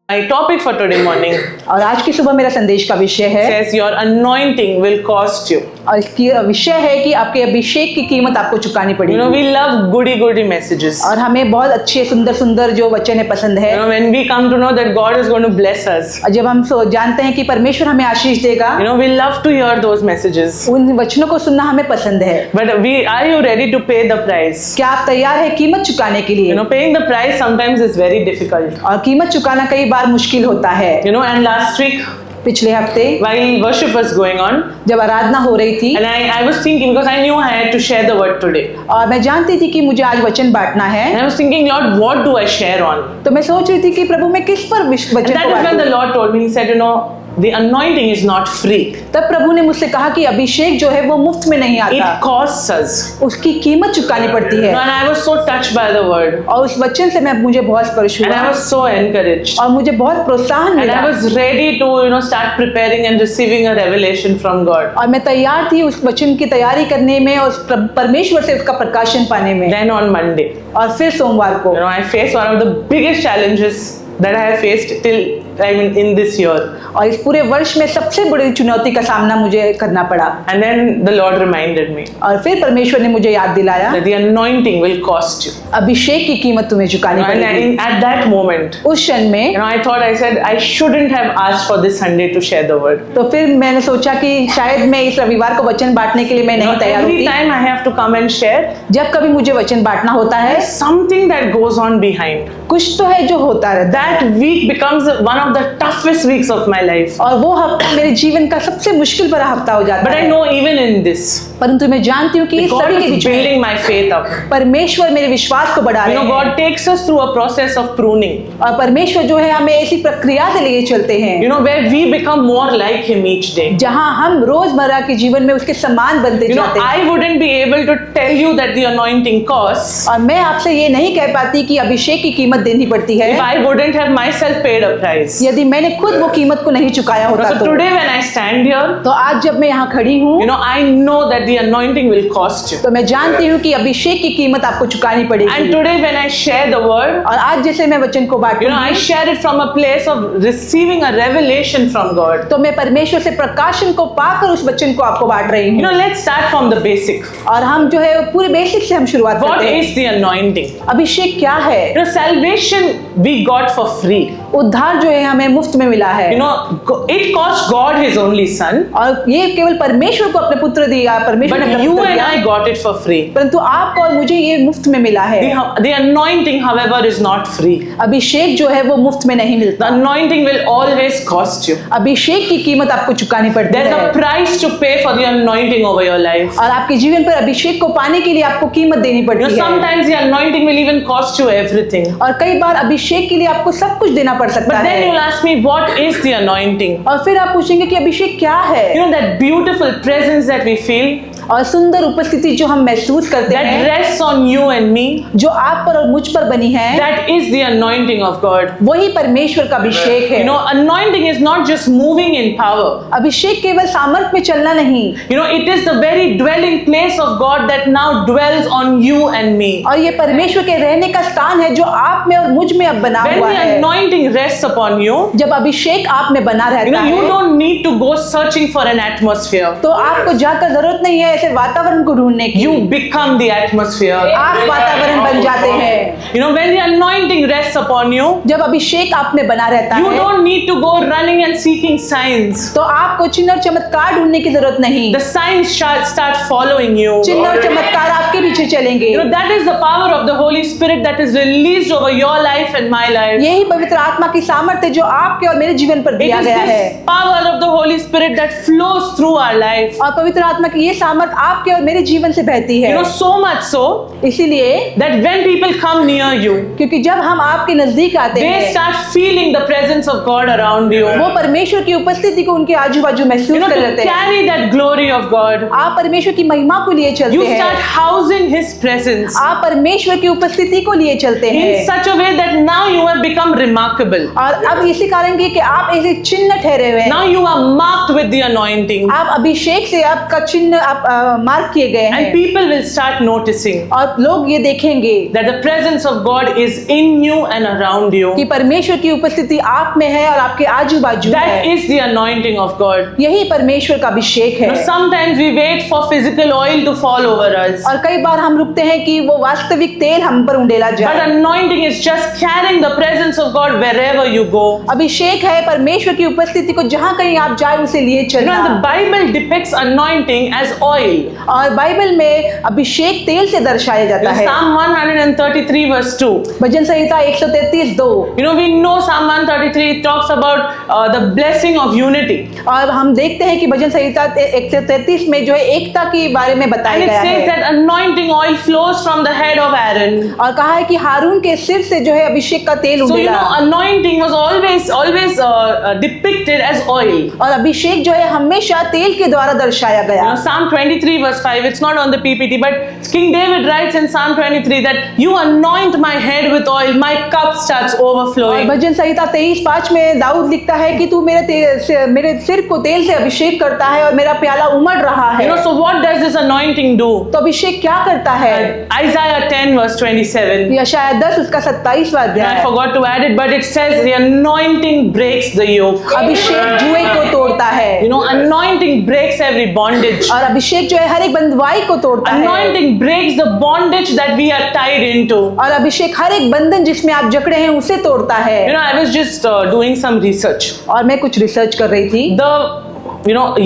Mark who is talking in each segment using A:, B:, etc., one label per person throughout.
A: My topic for today morning
B: और आज की सुबह मेरा संदेश का विषय है
A: says your anointing will cost you.
B: और इसकी विषय है कि आपके अभिषेक की कीमत आपको चुकानी
A: You
B: पड़ेगी।
A: know, we love goody messages.
B: और हमें बहुत अच्छे सुंदर सुंदर जो वचन है पसंद है।
A: You know, when we come to know that God is going to bless us,
B: और जब हम जानते हैं कि परमेश्वर हमें आशीष देगा,
A: you know, we love to hear those messages.
B: उन वचनों को सुनना हमें पसंद है।
A: But are you ready to pay the price?
B: क्या आप तैयार है कीमत चुकाने के लिए?
A: You know, paying the price sometimes is very difficult.
B: और कीमत चुकाना कई बार मुश्किल होता है।
A: You know, and last week
B: पिछले हफ्ते
A: while worship was going on,
B: जब आराधना हो रही थी,
A: and I was thinking because I knew I had to share the word today.
B: और मैं जानती थी कि मुझे आज वचन बांटना है,
A: And I was thinking, Lord, what do I share on?
B: तो मैं सोच रही थी कि प्रभु मैं किस पर वचन
A: And that
B: को
A: is when the
B: बांटूं?
A: Lord told me, He said, you know, the anointing is not free.
B: तब प्रभु ने मुझसे कहा कि अभिषेक जो है वो मुफ्त में नहीं आता,
A: It costs us.
B: उसकी कीमत चुकानी पड़ती है।
A: And I was so touched by the word.
B: और उस वचन से मुझे बहुत स्पर्श
A: And
B: हुआ
A: I was so encouraged.
B: और मुझे बहुत प्रोत्साहन
A: And
B: मिला
A: I was ready to, you know, start preparing and receiving a revelation from God.
B: और मैं तैयार थी उस वचन की तैयारी करने में और परमेश्वर से उसका प्रकाशन पाने में।
A: Then on Monday,
B: और फिर सोमवार को
A: you know, I faced one of the biggest challenges that I have faced in this year.
B: और इस पूरे वर्ष में सबसे बड़ी चुनौती का सामना मुझे करना पड़ा।
A: And then the Lord reminded me
B: और फिर परमेश्वर ने मुझे याद दिलाया
A: that the anointing will cost you.
B: अभिषेक की कीमत तुम्हें चुकानी
A: And
B: पड़ेगी।
A: at that moment,
B: उस क्षण में
A: you know, I said I shouldn't have asked for this Sunday to share the word.
B: तो फिर मैंने सोचा कि शायद मैं इस रविवार को वचन बांटने के लिए मैं
A: You
B: नहीं
A: know,
B: तैयार
A: every
B: होती।
A: time I have to come and share,
B: जब कभी मुझे वचन बांटना होता है,
A: something that goes on behind.
B: कुछ तो है जो होता रहता
A: That week becomes one of the toughest weeks of my life.
B: है और वो हफ्ता मेरे जीवन का सबसे मुश्किल भरा हफ्ता हो जाता
A: But I
B: है।
A: know even in this,
B: परंतु मैं जानती हूँ कि इस
A: God
B: सभी के
A: is
B: बीच में
A: building my faith up.
B: परमेश्वर मेरे विश्वास को बढ़ा
A: You
B: रहे
A: know,
B: हैं
A: God takes us through a process of pruning.
B: और परमेश्वर जो है हमें ऐसी प्रक्रिया से लिए चलते हैं
A: You know, where we become more like Him each day.
B: जहाँ हम रोजमर्रा के जीवन में उसके समान बनते
A: You know,
B: जाते हैं।
A: I wouldn't be able to tell you that the anointing costs
B: और मैं आपसे ये नहीं कह पाती कि अभिषेक की कीमत देनी पड़ती है
A: if I wouldn't have myself paid a price.
B: यदि मैंने खुद वो कीमत को नहीं चुकाया होता
A: So
B: तो।
A: today when I stand here,
B: तो आज जब मैं यहाँ खड़ी हूँ
A: you know, I know that the anointing will cost you.
B: तो मैं जानती हूँ कि अभिषेक की कीमत आपको चुकानी
A: And
B: पड़ेगी।
A: today when I share the word,
B: और आज जैसे मैं वचन को
A: you know, I
B: बांटूंगी
A: share it from a place of receiving a revelation from God.
B: तो मैं परमेश्वर से प्रकाशन को पाकर उस वचन को आपको बांट रही
A: You
B: हूँ।
A: know, let's start from the basic.
B: और हम जो है पूरे बेसिक से हम शुरुआत
A: What
B: करते हैं।
A: is the anointing?
B: अभिषेक क्या है?
A: You know, salvation we got for free.
B: उद्धार जो है हमें मुफ्त में मिला है।
A: You know, it cost God His only Son,
B: और ये केवल परमेश्वर को अपने पुत्र दिया, परमेश्वर ने
A: but
B: अपना
A: you
B: पुत्र
A: and
B: दिया।
A: I got it for free.
B: परंतु आपको और मुझे ये मुफ्त में मिला है।
A: The anointing, however, is not free.
B: अभिषेक जो है वो मुफ्त में नहीं
A: The
B: मिलता।
A: anointing will always cost you.
B: अभिषेक की कीमत आपको चुकानी पड़ती
A: There's
B: है
A: a price to pay for the anointing over your life.
B: और आपके जीवन पर अभिषेक को पाने के लिए आपको कीमत देनी
A: You
B: पड़ती
A: know,
B: है।
A: sometimes the anointing will even cost you everything.
B: और कई बार अभिषेक के लिए आपको सब कुछ देना पड़ सकता
A: But then
B: है।
A: you'll ask me, what is the anointing?
B: और फिर आप पूछेंगे कि अभिषेक क्या है?
A: You know, that beautiful presence that we feel,
B: और सुंदर उपस्थिति जो हम महसूस करते
A: that
B: हैं,
A: rests on you and me,
B: जो आप पर और मुझ पर बनी है,
A: that is the anointing of God.
B: वही परमेश्वर का अभिषेक है।
A: You know, anointing is not just moving in power.
B: अभिषेक केवल सामर्थ में चलना नहीं,
A: You know, it is the very dwelling place of God that now dwells on you and me.
B: और ये परमेश्वर के रहने का स्थान है जो आप में और मुझ में अब बना
A: When
B: हुआ
A: the
B: है।
A: anointing rests upon you,
B: जब अभिषेक आप में बना
A: you
B: रहता
A: know, you
B: है
A: don't need to go searching for an atmosphere.
B: तो आपको जाकर जरूरत नहीं है ऐसे वातावरण को ढूंढने की।
A: You become the atmosphere.
B: आप वातावरण बन जाते हैं।
A: You know, when the anointing rests upon you,
B: जब अभिषेक आप में बना रहता
A: you
B: है
A: don't need to go running and seeking signs.
B: तो आपको चिन्ह और चमत्कार ढूंढने की जरूरत नहीं।
A: The signs shall start following you.
B: चिन्ह और चमत्कार आपके पीछे चलेंगे।
A: You know, that is the power of the Holy Spirit that is released over your life and my life.
B: यही पवित्र आत्मा की सामर्थ्य जो आपके और मेरे जीवन पर
A: It
B: दिया
A: is
B: गया है
A: this power of the Holy Spirit that flows through our life.
B: और पवित्र आत्मा की ये सामर्थ आपके और मेरे जीवन से बहती है।
A: You know, so much so
B: इसीलिए
A: that when people come near you,
B: क्योंकि जब हम आपके नजदीक आते
A: they
B: हैं
A: start feeling the presence of God around you.
B: वो परमेश्वर की उपस्थिति को उनके आजू बाजू
A: You
B: महसूस
A: know,
B: कर
A: to
B: लेते हैं।
A: carry that glory of God,
B: आप परमेश्वर की महिमा को लिए
A: you
B: चलते
A: start
B: हैं।
A: housing His presence
B: आप परमेश्वर की उपस्थिति को लिए चलते
A: in
B: हैं
A: such a way that now you have become remarkable.
B: और अब इसी कारण कि आप ऐसे चिन्ह ठहरे हुए हैं।
A: Now you are marked with the anointing.
B: आप अभिषेक से आपका चिन्ह आप मार्क किए गए
A: And
B: हैं
A: people will start noticing
B: और लोग ये देखेंगे
A: that the presence of God is in you and around
B: कि
A: you.
B: परमेश्वर की उपस्थिति आप में है और आपके आजू बाजू
A: That
B: है।
A: is the anointing of God.
B: यही परमेश्वर का अभिषेक है।
A: Now, sometimes we wait for physical oil to fall over us.
B: और कई बार हम रुकते हैं कि वो वास्तविक तेल हम पर उंडेला
A: But
B: जाए।
A: anointing is just carrying the presence of God wherever you go.
B: अभिषेक है परमेश्वर की उपस्थिति को जहाँ कहीं आप जाए उसे लिए
A: You know,
B: चलना।
A: the Bible depicts anointing as oil.
B: और बाइबल में अभिषेक तेल से दर्शाया जाता
A: In
B: है।
A: Psalm 133 verse 2.
B: Bhajan Samhita 133:2।
A: You know, we know Psalm 133 talks about the blessing of unity.
B: और हम देखते हैं कि भजन संहिता 133 में जो है एकता के बारे में
A: And
B: बताया
A: it
B: गया
A: says
B: है
A: that anointing oil flows from the head of Aaron.
B: और कहा है कि हारून के सिर से जो है अभिषेक का तेल
A: So, you
B: उंडेला।
A: know, anointing was always depicted as oil.
B: और अभिषेक जो है हमेशा तेल के द्वारा दर्शाया
A: You
B: गया।
A: know, Psalm 23 verse 5, it's not on the PPT, but King David writes in Psalm 23 that you anoint my head with oil, my cup starts
B: और
A: overflowing.
B: भजन संहिता 23:5 में दाऊद लिखता है कि तू मेरे सिर को तेल से अभिषेक करता है और मेरा प्याला उमड़ रहा है।
A: You know, so what does this anointing do?
B: तो अभिषेक क्या करता है?
A: Isaiah 10 verse 27.
B: यशायाह 10 उसका 27वां
A: I
B: अध्याय।
A: forgot to add it, but it says the anointing breaks the yoke.
B: अभिषेक जुए को तोड़ता है
A: You know, anointing breaks every bondage.
B: और अभिषेक जो है हर एक बंधुआई को तोड़ता है
A: Anointing breaks the bondage that we are tied into.
B: और अभिषेक हर एक बंधन जिसमें आप जकड़े हैं उसे तोड़ता है।
A: You know, I was just doing some research.
B: और मैं कुछ रिसर्च कर रही थी।
A: The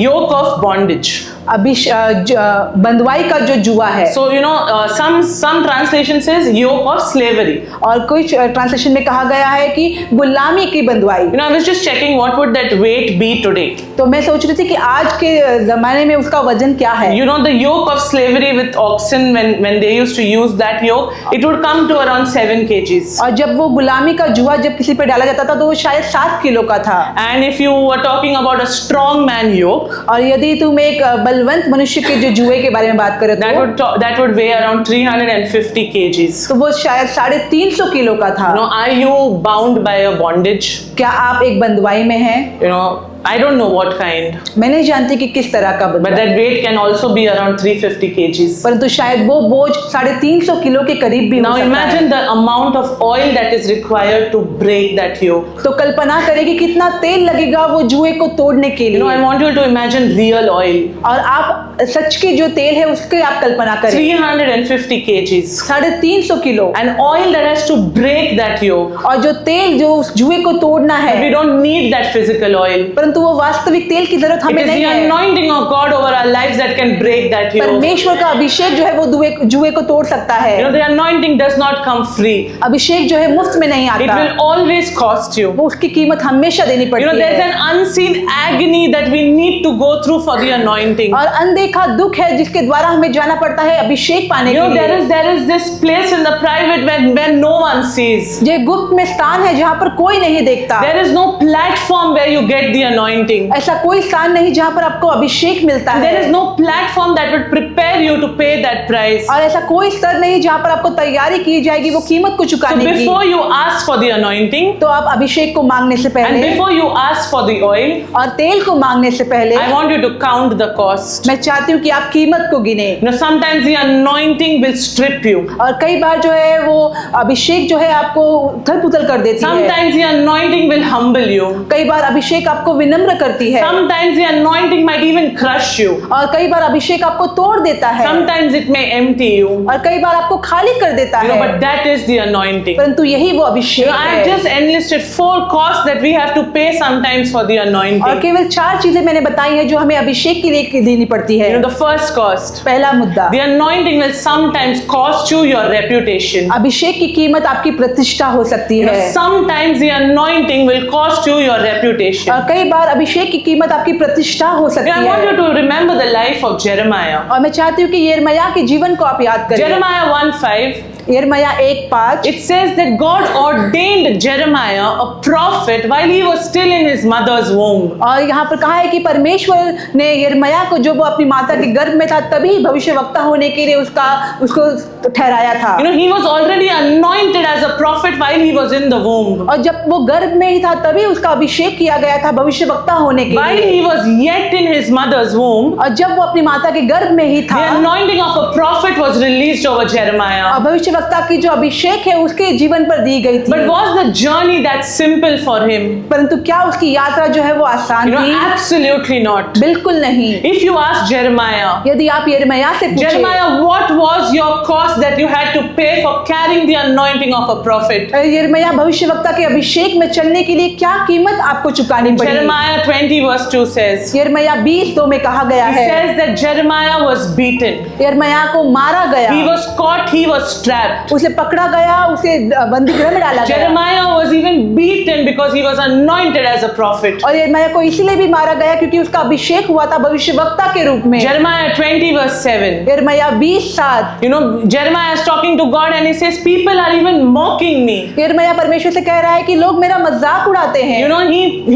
A: yoke of bondage.
B: बंधुआई का जो जुआ है।
A: So, you know, some translation says yoke of slavery.
B: और कुछ ट्रांसलेशन में कहा गया है कि गुलामी की बंधुआई।
A: You know, I was just checking what would that weight be today.
B: तो मैं सोच रही थी कि आज के जमाने में उसका वजन क्या है।
A: You know, the yoke of slavery with oxen, when they used to use that yoke, it would come to around 7 kgs.
B: और जब वो गुलामी का जुआ जब किसी पे डाला जाता था तो वो शायद 7 किलो का था।
A: And if you were talking about a strong man yoke,
B: और यदि तुम एक बलवंत मनुष्य के जो जुए के बारे में बात करें
A: that would weigh around 350 kgs.
B: तो वो शायद 350 किलो का था।
A: You know, are you bound by a bondage?
B: क्या आप एक बंधुआई में हैं?
A: You know, I don't know what kind,
B: मैं नहीं जानती कि किस तरह का
A: but
B: बंधुआई,
A: that weight can also be around 350 kgs.
B: परंतु शायद वो बोझ 350 किलो के करीब भी हो
A: Now
B: सकता
A: imagine
B: है।
A: the amount of oil that is required to break that yoke.
B: तो कल्पना करें कि कितना तेल लगेगा वो जुए को तोड़ने के
A: You know, I
B: लिए।
A: want you to imagine real oil.
B: और आप सच की जो तेल है उसके आप कल्पना करें
A: 350 kgs.
B: 350 kilo
A: An oil that has to break that yoke.
B: और जो तेल जो उस जुए को तोड़ना
A: We
B: है,
A: don't need that physical oil.
B: परंतु वो वास्तविक तेल की जरूरत
A: It
B: हमें
A: is
B: नहीं
A: the
B: है।
A: anointing of God over our lives that can break that yoke.
B: परमेश्वर का अभिषेक जो है वो जुए को तोड़ सकता
A: You know,
B: है।
A: the anointing does not come free.
B: अभिषेक जो है मुफ्त में नहीं
A: It
B: आता,
A: will always cost you.
B: वो उसकी कीमत हमेशा देनी
A: You know,
B: पड़ती
A: there's
B: है।
A: an unseen agony that we need to go through for the anointing.
B: और अनदेखा दुख है जिसके द्वारा हमें जाना पड़ता है अभिषेक पाने
A: You
B: के
A: know,
B: लिए।
A: there is this place in the private where no one sees.
B: ये गुप्त में स्थान है जहाँ पर कोई नहीं देखता।
A: There is no platform where you get the anointing.
B: ऐसा कोई स्थान नहीं जहाँ पर आपको अभिषेक मिलता
A: There is
B: है।
A: no platform that would prepare you to pay that price.
B: और ऐसा कोई स्तर नहीं जहाँ पर आपको तैयारी की जाएगी वो कीमत को
A: So
B: चुकाने की।
A: before you ask for the anointing
B: तो आप अभिषेक को मांगने से
A: and
B: पहले
A: before you ask for the oil,
B: और तेल को मांगने से पहले
A: I want you to count the cost.
B: मैं चाहती हूँ कि आप कीमत को गिने।
A: You know, sometimes the anointing will strip you.
B: और कई बार जो है वो अभिषेक जो है आपको उथल पुथल कर देती है।
A: Sometimes the anointing will humble you.
B: कई बार अभिषेक आपको विनम्र करती है
A: Sometimes the anointing might even crush you.
B: और कई बार अभिषेक आपको तोड़ देता है
A: Sometimes it may empty you.
B: और कई बार आपको खाली कर देता
A: You know,
B: है,
A: but that is the anointing.
B: परंतु यही वो
A: You
B: Abhishek
A: know, I have
B: है।
A: just enlisted 4 costs that we have to pay sometimes for the
B: और
A: anointing.
B: केवल 4 चीजें मैंने बताई हैं जो हमें अभिषेक के लिए देनी पड़ती है।
A: You know, the first cost,
B: पहला मुद्दा,
A: the anointing will sometimes cost you your reputation.
B: अभिषेक की कीमत आपकी प्रतिष्ठा हो सकती
A: You know,
B: है
A: sometimes the anointing will cost you your reputation.
B: और कई बार अभिषेक की कीमत आपकी प्रतिष्ठा हो
A: You know,
B: सकती
A: I want you
B: है।
A: to remember the life of Jeremiah.
B: और मैं चाहती हूँ कि यिर्मयाह के जीवन को आप याद करें।
A: Jeremiah 1:5.
B: यिर्मयाह 1:5
A: it says that God ordained Jeremiah a prophet while he was still in his mother's womb.
B: और यहाँ पर कहा है कि परमेश्वर ने यिर्मयाह को, जो वो अपनी माता के गर्भ में था, तभी भविष्यवक्ता होने के लिए उसको ठहराया था।
A: You know, he was already anointed as a prophet while he was in the womb.
B: और जब वो गर्भ में ही था तभी उसका अभिषेक किया गया था भविष्यवक्ता होने के
A: While
B: लिए।
A: he was yet in his mother's womb,
B: और जब वो अपनी माता के गर्भ में ही
A: the
B: था,
A: anointing of a prophet was released over Jeremiah.
B: और भविष्यवक्ता की जो अभिषेक है उसके जीवन पर दी गई थी।
A: But was the journey that simple for him?
B: परंतु क्या उसकी यात्रा जो है वो आसान
A: You know,
B: थी?
A: absolutely not.
B: बिल्कुल नहीं।
A: If you ask Jeremiah,
B: यदि आप यिर्मयाह से पूछें,
A: Jeremiah, what was your cost that you had to pay for carrying the anointing of a prophet?
B: यिर्मयाह भविष्यवक्ता के अभिषेक में चलने के लिए क्या कीमत आपको चुकानी पड़ी?
A: Jeremiah 20 verse 2 says,
B: यिर्मयाह 20:2 में कहा गया
A: it
B: है,
A: says that Jeremiah was beaten.
B: यिर्मयाह को मारा गया,
A: He was caught, he was trapped.
B: उसे पकड़ा गया, उसे बंदी गृह में डाला गया।
A: Jeremiah was even beaten because he was anointed as a prophet.
B: और यिर्मयाह को इसलिए भी मारा गया क्योंकि उसका अभिषेक हुआ था भविष्यवक्ता के रूप में।
A: Jeremiah 20 verse 7.
B: यिर्मयाह 20:7
A: You know, Jeremiah is talking to God and he says, people are even mocking me.
B: यिर्मयाह परमेश्वर से कह रहा है कि लोग मेरा मजाक उड़ाते हैं।
A: You know,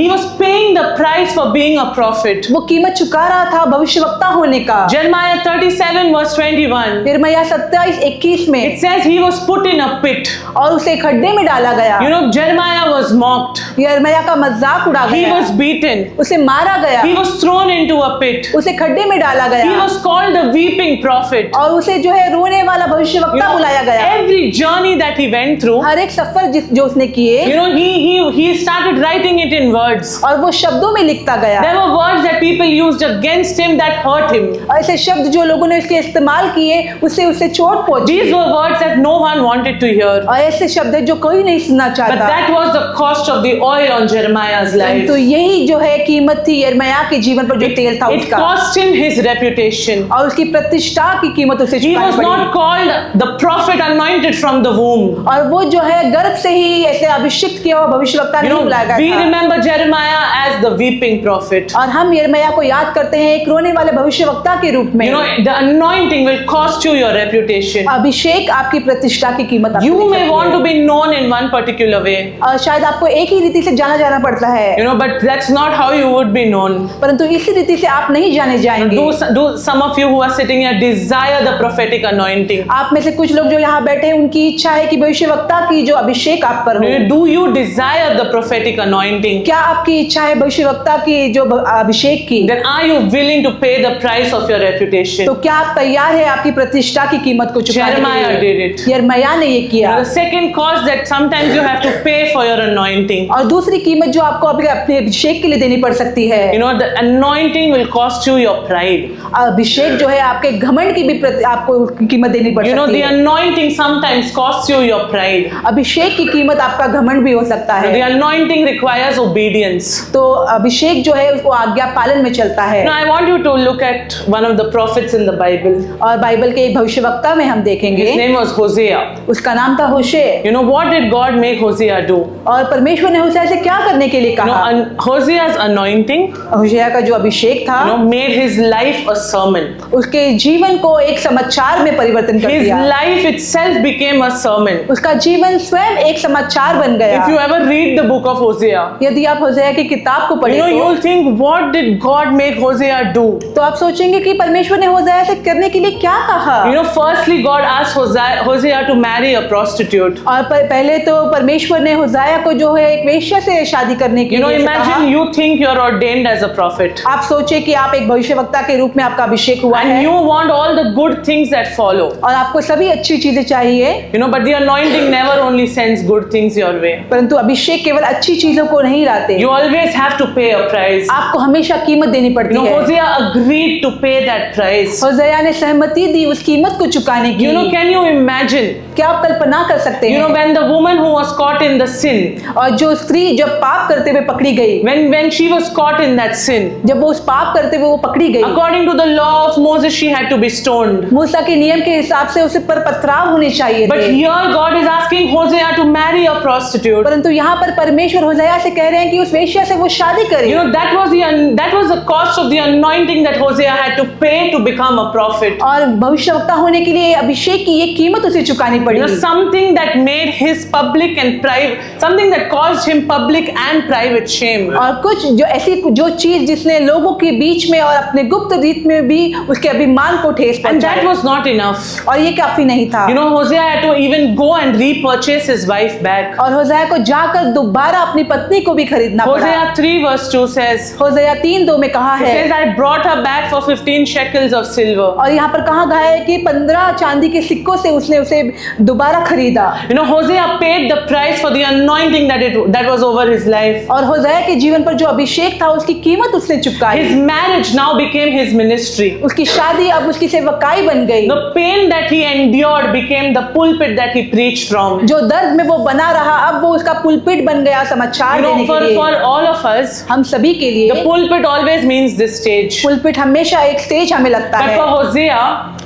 A: he was paying the price for being a prophet.
B: वो कीमत चुका रहा था भविष्यवक्ता होने का।
A: Jeremiah 37 verse 21.
B: यिर्मयाह 27:21 में
A: It says he was put in a pit.
B: और उसे खड्डे में डाला गया।
A: You know, Jeremiah was mocked.
B: यिर्मयाह का मजाक उड़ा
A: He
B: गया,
A: was beaten.
B: उसे मारा गया,
A: He was thrown into a pit.
B: उसे खड्डे में डाला
A: He
B: गया
A: was called a weeping prophet.
B: और उसे जो है रोने वाला
A: You
B: भविष्यवक्ता
A: know,
B: बुलाया गया।
A: every journey that he went through,
B: हर एक सफर जो उसने किए,
A: you know, he started writing it in words.
B: और वो शब्दों में लिखता गया।
A: There were words that people used against him that hurt him.
B: ऐसे शब्द जो लोगों ने उसके इस्तेमाल किए उससे चोट पहुंची,
A: These were words that no one wanted to hear.
B: और ऐसे शब्द हैं जो कोई नहीं सुनना
A: But
B: चाहता।
A: that was the cost of the oil on Jeremiah's life.
B: तो यही जो है कीमत थी यिर्मयाह के जीवन पर जो तेल था
A: It
B: उसका,
A: cost him his reputation.
B: और उसकी प्रतिष्ठा की कीमत उसे
A: He
B: चुकानी
A: was
B: पड़ी।
A: not called the prophet anointed from the womb.
B: और वो जो है गर्भ से ही ऐसे अभिषिक्त किया हुआ भविष्यवक्ता
A: You
B: नहीं
A: know,
B: बुलाया
A: we
B: गया था।
A: remember Jeremiah as the weeping prophet.
B: और हम यिर्मयाह को याद करते हैं एक रोने वाले भविष्यवक्ता के रूप में।
A: You know, the anointing will cost you your reputation.
B: अभिषेक आपकी प्रतिष्ठा की कीमत आपको
A: You
B: दे
A: may
B: सकती
A: want
B: है।
A: to be known in one particular way.
B: और शायद आपको एक ही रीति से जाना जाना पड़ता है,
A: You know, but that's not how you would be known.
B: परंतु इसी रीति से आप नहीं जाने जाएंगे।
A: Do some of you who are sitting here desire the prophetic anointing?
B: आप में से कुछ लोग जो यहाँ बैठे हैं उनकी इच्छा है कि भविष्यवक्ता की जो अभिषेक आप पर हो।
A: Do you desire the prophetic anointing?
B: क्या आपकी इच्छा है भविष्यवक्ता की जो अभिषेक की?
A: Then are you willing to pay the price of your reputation?
B: तो क्या आप तैयार है आपकी प्रतिष्ठा की कीमत को चुकाने के
A: Jeremiah
B: लिए?
A: did it.
B: यिर्मयाह ने ये किया।
A: The second cost that sometimes you have to pay for your anointing.
B: और दूसरी कीमत जो आपको अपने अभिषेक के लिए देनी पड़ सकती है,
A: You know, the anointing will cost you your pride.
B: अभिषेक जो है आपके घमंड की भी आपको कीमत देनी पड़
A: You know,
B: सकती
A: the
B: है।
A: anointing sometimes costs you your pride.
B: अभिषेक की कीमत आपका घमंड भी हो सकता
A: The
B: है।
A: anointing requires obedience.
B: तो अभिषेक जो है उसको आज्ञा पालन में चलता है।
A: Now, I want you to look at one of the prophets in the Bible.
B: और बाइबल के एक भविष्यवक्ता में हम
A: His
B: देखेंगे,
A: name was Hosea.
B: उसका नाम था होशे।
A: You know, what did God make Hosea do?
B: और परमेश्वर ने होशे से क्या करने के लिए
A: You know,
B: कहा?
A: Hosea's anointing,
B: होशे का जो अभिषेक था,
A: you know, made his life a sermon.
B: उसके जीवन को एक समाचार में परिवर्तन कर
A: His
B: दिया।
A: life itself became a sermon.
B: उसका जीवन स्वयं एक समाचार बन गया।
A: If you ever read the book of Hosea,
B: यदि आप होशे की किताब को
A: you
B: पढ़ें
A: know,
B: तो
A: you'll think, what did God make Hosea do?
B: आप सोचेंगे कि परमेश्वर ने होशे से करने के लिए क्या कहा।
A: You know, firstly, God asked Hosea to marry a prostitute.
B: और पहले तो परमेश्वर ने होशाया को जो है एक वेश्या से शादी करने के
A: You know,
B: लिए कहा।
A: imagine you think you're ordained as a prophet.
B: आप सोचे कि आप एक भविष्यवक्ता के रूप में आपका अभिषेक हुआ
A: And
B: है
A: you want all the good things that follow.
B: और आपको सभी अच्छी चीजें चाहिए,
A: You know, but the anointing never only sends good things your way.
B: परंतु अभिषेक केवल अच्छी चीजों को नहीं लाते।
A: You always have to pay a price.
B: आपको हमेशा कीमत देनी
A: You
B: पड़ती
A: know,
B: है।
A: Hosea agreed to pay that price.
B: होशाया ने सहमति दी उस कीमत को चुकाने की।
A: You know, can you imagine?
B: क्या आप कल्पना कर सकते
A: You know,
B: हैं?
A: when the woman who was caught in the sin,
B: और जो स्त्री जब पाप करते हुए पकड़ी गई,
A: when she was caught in that sin,
B: जब वो उस पाप करते हुए वो पकड़ी गई,
A: according to the law of Moses, she had to be stoned.
B: मूसा के नियम के हिसाब से उसे पर पथराव होने चाहिए
A: But
B: थे।
A: here God is asking Hosea to marry a prostitute.
B: परंतु यहाँ पर परमेश्वर होशाया से कह रहे हैं कि उस वेश्या से वो शादी करे।
A: You know, that was the cost of the anointing that Hosea had to pay to become a prophet.
B: और भविष्यवक्ता होने के लिए अभिषेक की ये कीमत कीमत उसे चुकानी पड़ी।
A: something that made his public and private, something that caused him public and private shame.
B: और कुछ जो ऐसी जो चीज जिसने लोगों के बीच में और अपने गुप्त रीत में भी उसके अभिमान को ठेस
A: And that
B: पहुंचाई।
A: was not enough.
B: और ये काफी नहीं था।
A: Hosea had to even go and repurchase his wife back.
B: और होशे को जाकर दोबारा अपनी पत्नी को भी खरीदना पड़ा।
A: Hosea 3 verse 2 says,
B: होशे 3:2 में कहा
A: it
B: है,
A: says, I brought her back for 15 shekels of silver.
B: और यहाँ पर कहा गया है कि 15 चांदी के सिक्कों से उसने उसे दोबारा खरीदा।
A: Hosea paid the price for the anointing that was over his life.
B: और होशे के जीवन पर जो अभिषेक था उसकी कीमत उसने चुकाई।
A: His marriage now became his ministry.
B: उसकी शादी अब उसकी सेवकाई बन गई।
A: The pain that he endured became the pulpit that he preached from.
B: जो दर्द में वो बना रहा अब वो उसका पुलपिट बन गया समाचार देने के लिए।
A: For all of us,
B: हम सभी के लिए
A: the pulpit always means this stage.
B: Pulpit हमेशा एक स्टेज हमें लगता
A: But
B: है,
A: for Hosea,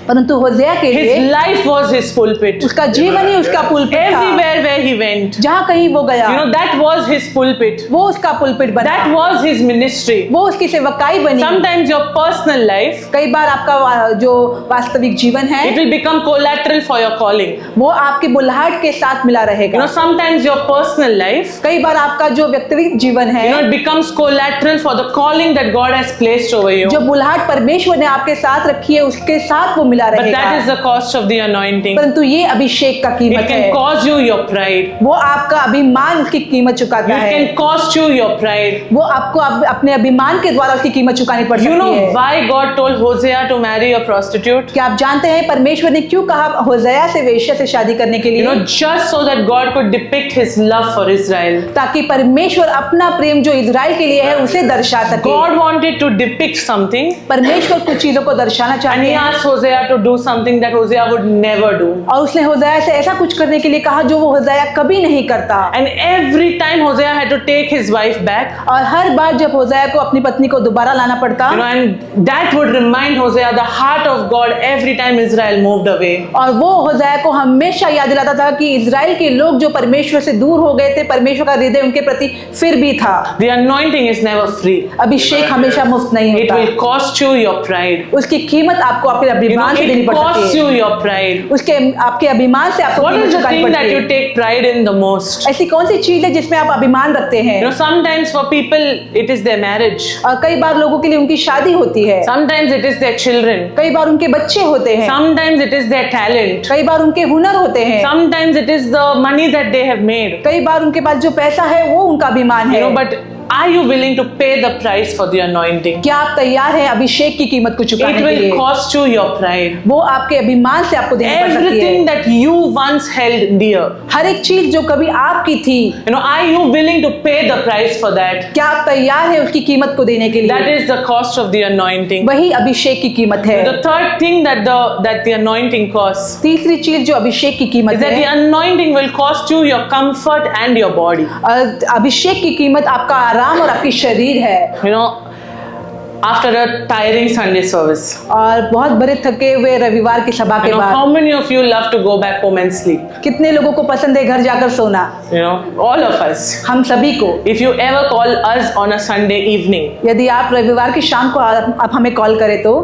B: परंतु होशे के लिए
A: his life was his pulpit.
B: उसका जीवन ही उसका पुलपिट था।
A: Everywhere where he went,
B: जहाँ कहीं वो गया
A: that was his pulpit.
B: वो उसका पुलपिट बना,
A: That was his ministry.
B: वो उसकी सेवकाई बनी।
A: Sometimes your personal life,
B: कई बार आपका जो वास्तविक जीवन है
A: it will become collateral for your calling.
B: वो आपकी बुलाहट के साथ मिला रहेगा।
A: Sometimes your personal life,
B: कई बार आपका जो व्यक्तिगत जीवन है
A: it becomes collateral for the calling that God has placed over you.
B: जो बुलाहट परमेश्वर ने आपके साथ रखी है उसके साथ वो मिला
A: But that is
B: रहेगा।
A: the cost of the anointing.
B: परंतु ये अभिषेक का
A: It
B: कीमत
A: can
B: है,
A: cause you your pride.
B: वो आपका अभिमान उसकी कीमत चुकाता
A: It
B: है।
A: can cost you your pride.
B: वो आपको अपने अभिमान के द्वारा उसकी कीमत चुकानी पड़
A: You know
B: सकती है।
A: why God told Hosea to marry a prostitute?
B: क्या आप जानते हैं परमेश्वर ने क्यों कहा होशे से वेश्या से शादी करने के लिए?
A: Just so that God could depict his love for Israel.
B: ताकि परमेश्वर अपना प्रेम जो इजराइल के लिए है उसे दर्शा सके।
A: God wanted to depict something,
B: परमेश्वर कुछ चीजों को दर्शाना
A: and
B: चाहते
A: he
B: हैं
A: asked Hosea to do something that Hosea would never do.
B: और उसने होशे से ऐसा कुछ करने के लिए कहा जो वो होशे कभी नहीं करता।
A: And every time Hosea had to take his wife back,
B: और हर बार जब होशे को अपनी पत्नी को दोबारा लाना पड़ता
A: and that would remind Hosea the heart of God every time Israel moved away.
B: और वो होशे को हमेशा याद दिलाता था कि इजराइल के लोग जो परमेश्वर से दूर हो गए थे परमेश्वर का हृदय उनके प्रति फिर भी था।
A: The anointing is never free.
B: अभिषेक हमेशा मुफ्त नहीं
A: It
B: होता,
A: will cost you your pride.
B: उसकी कीमत आपको अपने अभिमान से देनी
A: It
B: पड़
A: costs
B: सकती
A: you
B: है।
A: your pride.
B: उसके आपके अभिमान से आपको
A: What
B: कीमत
A: is the
B: चुकानी
A: thing that
B: पड़ती
A: you
B: है।
A: take pride in the most?
B: ऐसी कौन सी चीज है जिसमें आप अभिमान रखते हैं?
A: Sometimes for people it is their marriage.
B: और कई बार लोगों के लिए उनकी शादी होती है,
A: Sometimes it is their children.
B: कई बार उनके बच्चे होते हैं,
A: Sometimes it is their talent.
B: कई बार उनके हुनर होते हैं,
A: Sometimes it is the money that they have made.
B: कई बार उनके पास जो पैसा है वो उनका अभिमान है।
A: But are you willing to pay the price for the anointing?
B: क्या आप तैयार हैं अभिषेक की कीमत को
A: It
B: चुकाने के
A: will
B: लिए?
A: cost you your pride.
B: वो आपके अभिमान से आपको देनी पड़ सकती
A: Everything
B: है।
A: that you once held dear.
B: हर एक चीज जो कभी आपकी थी,
A: Are you willing to pay the price for that?
B: क्या आप तैयार हैं उसकी कीमत को देने के
A: That
B: लिए?
A: is the cost of the anointing.
B: वही अभिषेक की कीमत है।
A: The third thing that the anointing costs
B: तीसरी चीज जो अभिषेक की
A: is
B: कीमत
A: that the
B: है,
A: anointing will cost you your comfort and your body.
B: अभिषेक की कीमत आपका आराम और आपकी शरीर है।
A: After a tiring Sunday service,
B: और बहुत बड़े थके हुए रविवार की सभा के बाद
A: how many of you love to go back home and sleep?
B: कितने लोगों को पसंद है घर जाकर सोना?
A: All of us.
B: हम सभी को।
A: If you ever call us on a Sunday evening,
B: यदि आप रविवार की शाम को आप हमें कॉल करें तो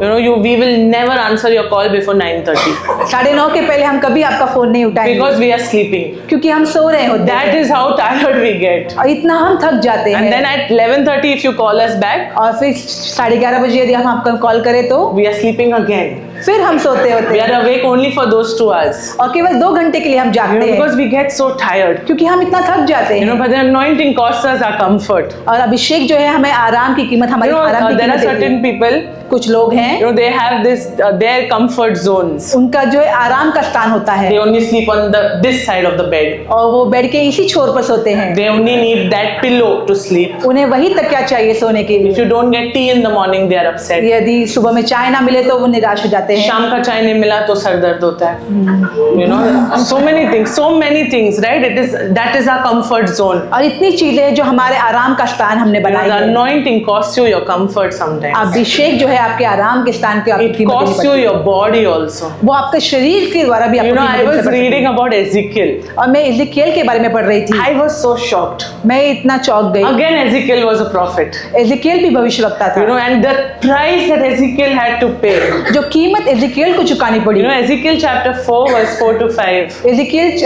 A: we will never answer your call before 9:30
B: 9:30 के पहले हम कभी आपका फोन नहीं उठाएंगे,
A: because we are sleeping.
B: क्योंकि हम सो रहे होते
A: That
B: हैं
A: is how tired we get.
B: और इतना हम थक जाते
A: And then
B: हैं।
A: at 11:30, if you call us back,
B: और फिर 11:30 बजे यदि हम आपको कॉल करें तो
A: we are sleeping again.
B: फिर हम सोते होते
A: We
B: हैं
A: are awake only for those 2 hours.
B: और केवल 2 घंटे के लिए हम जागते हैं
A: Because we get so tired.
B: क्योंकि हम इतना थक जाते हैं।
A: But the anointing costs us our comfort.
B: और अभिषेक जो है हमें आराम की कीमत, हमारी आराम की
A: There are
B: कीमत देती
A: certain
B: है।
A: people,
B: कुछ लोग हैं
A: they have their comfort zones.
B: उनका जो है आराम का स्थान होता है
A: They only sleep on this side of the bed.
B: और वो बेड के इसी छोर पर सोते हैं।
A: They only need that pillow to sleep.
B: उन्हें वही तकिया चाहिए सोने के
A: If
B: लिए।
A: you don't get tea in the morning, they are upset.
B: यदि सुबह में चाय ना मिले तो वो निराश हो जाते हैं।
A: शाम का चाय नहीं मिला तो सर दर्द होता है। So many things, right? That is our comfort zone.
B: और इतनी चीजें जो हमारे आराम का स्थान हमने बनाई
A: The
B: है।
A: anointing costs you your comfort sometimes.
B: अभिषेक जो है आपके आराम के स्थान की आपकी
A: It
B: कीमत देनी
A: costs you
B: पड़ती है।
A: your body also.
B: वो आपके शरीर के द्वारा भी आपको
A: I
B: कीमत देनी
A: was
B: पड़ती है।
A: reading about Ezekiel.
B: और मैं इज़ेकियेल के बारे में पढ़ रही थी।
A: I was so shocked.
B: मैं इतना चौंक गई।
A: Again, Ezekiel was a prophet.
B: एजिकियल भी भविष्यवक्ता
A: You
B: था।
A: know, and the price that Ezekiel had to pay.
B: जो कीमत एजिकियल को चुकानी पड़ी।
A: You know, Ezekiel chapter 4, verse 4 to 5.
B: एजिकियल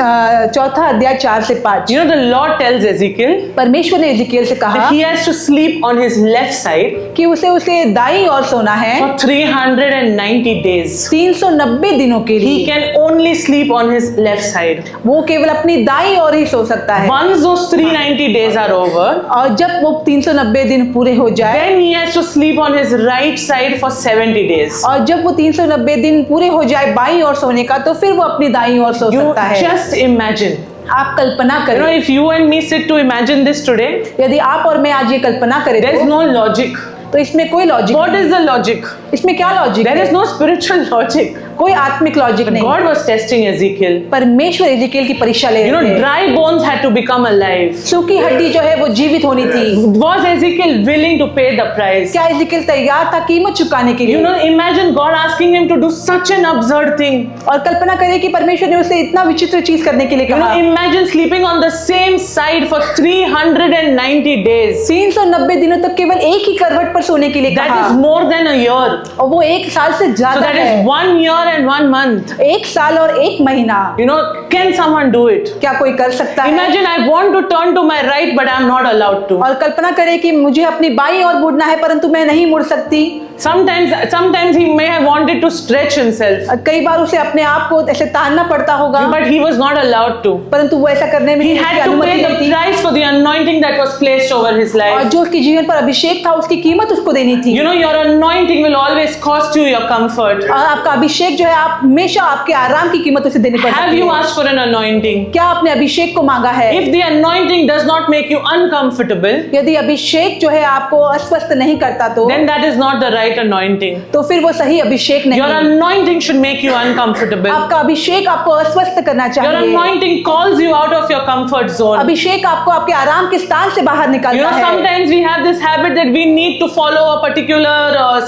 B: चौथा अध्याय 4 से 5।
A: You know, the Lord tells Ezekiel
B: परमेश्वर ने एजिकियल से कहा
A: that he has to sleep on his left side
B: कि उसे दाईं ओर सोना है
A: for 390 days.
B: 390 दिनों के
A: He
B: लिए।
A: can only sleep on his left side.
B: वो केवल अपनी दाईं ओर ही सो सकता है।
A: Once those 390 days are over,
B: और जब वो 390 दिन पूरे हो जाए
A: then he has to sleep on his right side for 70 days.
B: और जब वो 390 दिन पूरे हो जाए बाईं ओर सोने का, तो फिर वो अपनी दाईं ओर सो
A: You
B: सकता है।
A: just imagine.
B: आप कल्पना
A: You know,
B: करें,
A: if you and me sit to imagine this today,
B: यदि आप और मैं आज ये कल्पना करें
A: there is no logic.
B: तो इसमें कोई logic
A: What is the logic?
B: इसमें क्या लॉजिक
A: There is
B: है?
A: no spiritual logic.
B: कोई आत्मिक लॉजिक नहीं।
A: God was testing Ezekiel.
B: परमेश्वर एजिकियल की परीक्षा ले
A: You know,
B: रहे थे।
A: dry bones had to become alive.
B: सूखी हड्डी जो है वो जीवित होनी थी।
A: Was Ezekiel willing to pay the price?
B: क्या एजिकियल तैयार था कीमत चुकाने के
A: You
B: लिए?
A: know, imagine God asking him to do such an absurd thing.
B: और कल्पना करें कि परमेश्वर ने उसे इतना विचित्र चीज करने के लिए
A: You know,
B: कहा।
A: imagine sleeping on the same side for 390 days.
B: 390 दिनों तक केवल एक ही करवट पर सोने के लिए
A: That
B: कहा।
A: is more than a year.
B: और वो एक साल से
A: So
B: ज्यादा
A: that
B: है।
A: is 1 year and 1 month.
B: एक साल और एक महीना।
A: You know, can someone do it?
B: क्या कोई कर सकता है?
A: Imagine I want to turn to my right, but I'm not allowed to.
B: और कल्पना करें कि मुझे अपनी बाईं ओर मुड़ना है परंतु मैं नहीं मुड़ सकती।
A: Sometimes he may have wanted to stretch himself,
B: कई बार उसे अपने आप को ऐसे तानना पड़ता होगा,
A: but he was not allowed to.
B: परंतु वो ऐसा करने में
A: He
B: उसकी
A: had to
B: अनुमति
A: pay
B: नहीं
A: the
B: थी।
A: price for the anointing that was placed over his
B: और
A: life.
B: जो उसके जीवन पर अभिषेक था उसकी कीमत उसको देनी थी।
A: You know, your anointing will always cost you your comfort.
B: और आपका अभिषेक जो है आप हमेशा आपके आराम की कीमत उसे देनी
A: Have
B: पड़ती
A: you
B: है।
A: asked for an anointing?
B: क्या आपने अभिषेक को मांगा है?
A: If the anointing does not make you uncomfortable,
B: यदि अभिषेक जो है आपको अस्वस्थ नहीं करता तो
A: then that is not the right anointing.
B: तो फिर वो सही अभिषेक नहीं।
A: Your anointing should make you uncomfortable.
B: आपका अभिषेक आपको अस्वस्थ करना
A: Your
B: चाहिए।
A: anointing calls you out of your comfort zone.
B: अभिषेक आपको आपके आराम के स्थान से बाहर
A: You
B: निकालता
A: know,
B: है।
A: sometimes we have this habit that we need to follow a particular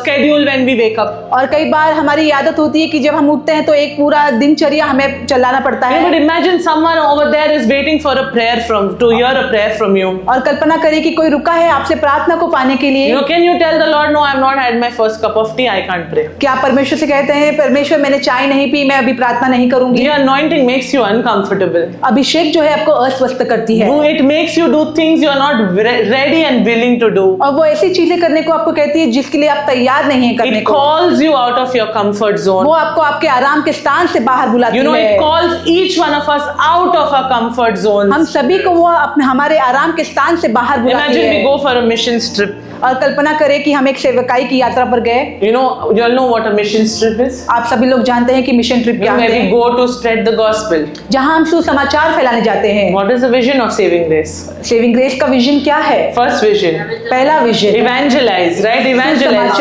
A: schedule when we wake up.
B: और कई बार हमारी आदत होती है कि जब हम उठते हैं तो एक पूरा दिनचर्या हमें चलाना पड़ता
A: You know, but
B: है।
A: imagine someone over there is waiting for a prayer to hear a prayer from you.
B: और कल्पना करें कि कोई रुका है आपसे प्रार्थना को पाने के
A: You
B: लिए।
A: know, can you tell the Lord, no, I've not had my first cup of tea, I can't pray.
B: क्या आप परमेश्वर से कहते हैं परमेश्वर मैंने चाय नहीं पी, मैं अभी प्रार्थना नहीं करूंगी?
A: The anointing makes you uncomfortable.
B: अभिषेक जो है आपको अस्वस्थ करती है
A: It makes you do things you're not ready and willing to do.
B: और वो ऐसी चीजें करने को आपको कहती है जिसके लिए आप तैयार नहीं है करने
A: It
B: को।
A: calls you out of your comfort zone.
B: वो आपको आपके आराम के स्थान से बाहर बुलाती
A: You know,
B: है।
A: it calls each one of us out of our comfort zones.
B: हम सभी को वो अपने हमारे आराम के स्थान से बाहर बुलाती
A: Imagine we
B: है।
A: go for a missions trip.
B: और कल्पना करें कि हम एक सेवकाई की यात्रा पर गए।
A: You all know what a missions trip is?
B: आप सभी लोग जानते हैं कि मिशन ट्रिप क्या
A: Where
B: होते
A: we
B: हैं,
A: go to spread the gospel.
B: जहां हम सुसमाचार फैलाने जाते हैं।
A: What is the vision of Saving Grace?
B: Saving grace का विजन क्या है?
A: First vision.
B: पहला विजन
A: Evangelize, right? Evangelize.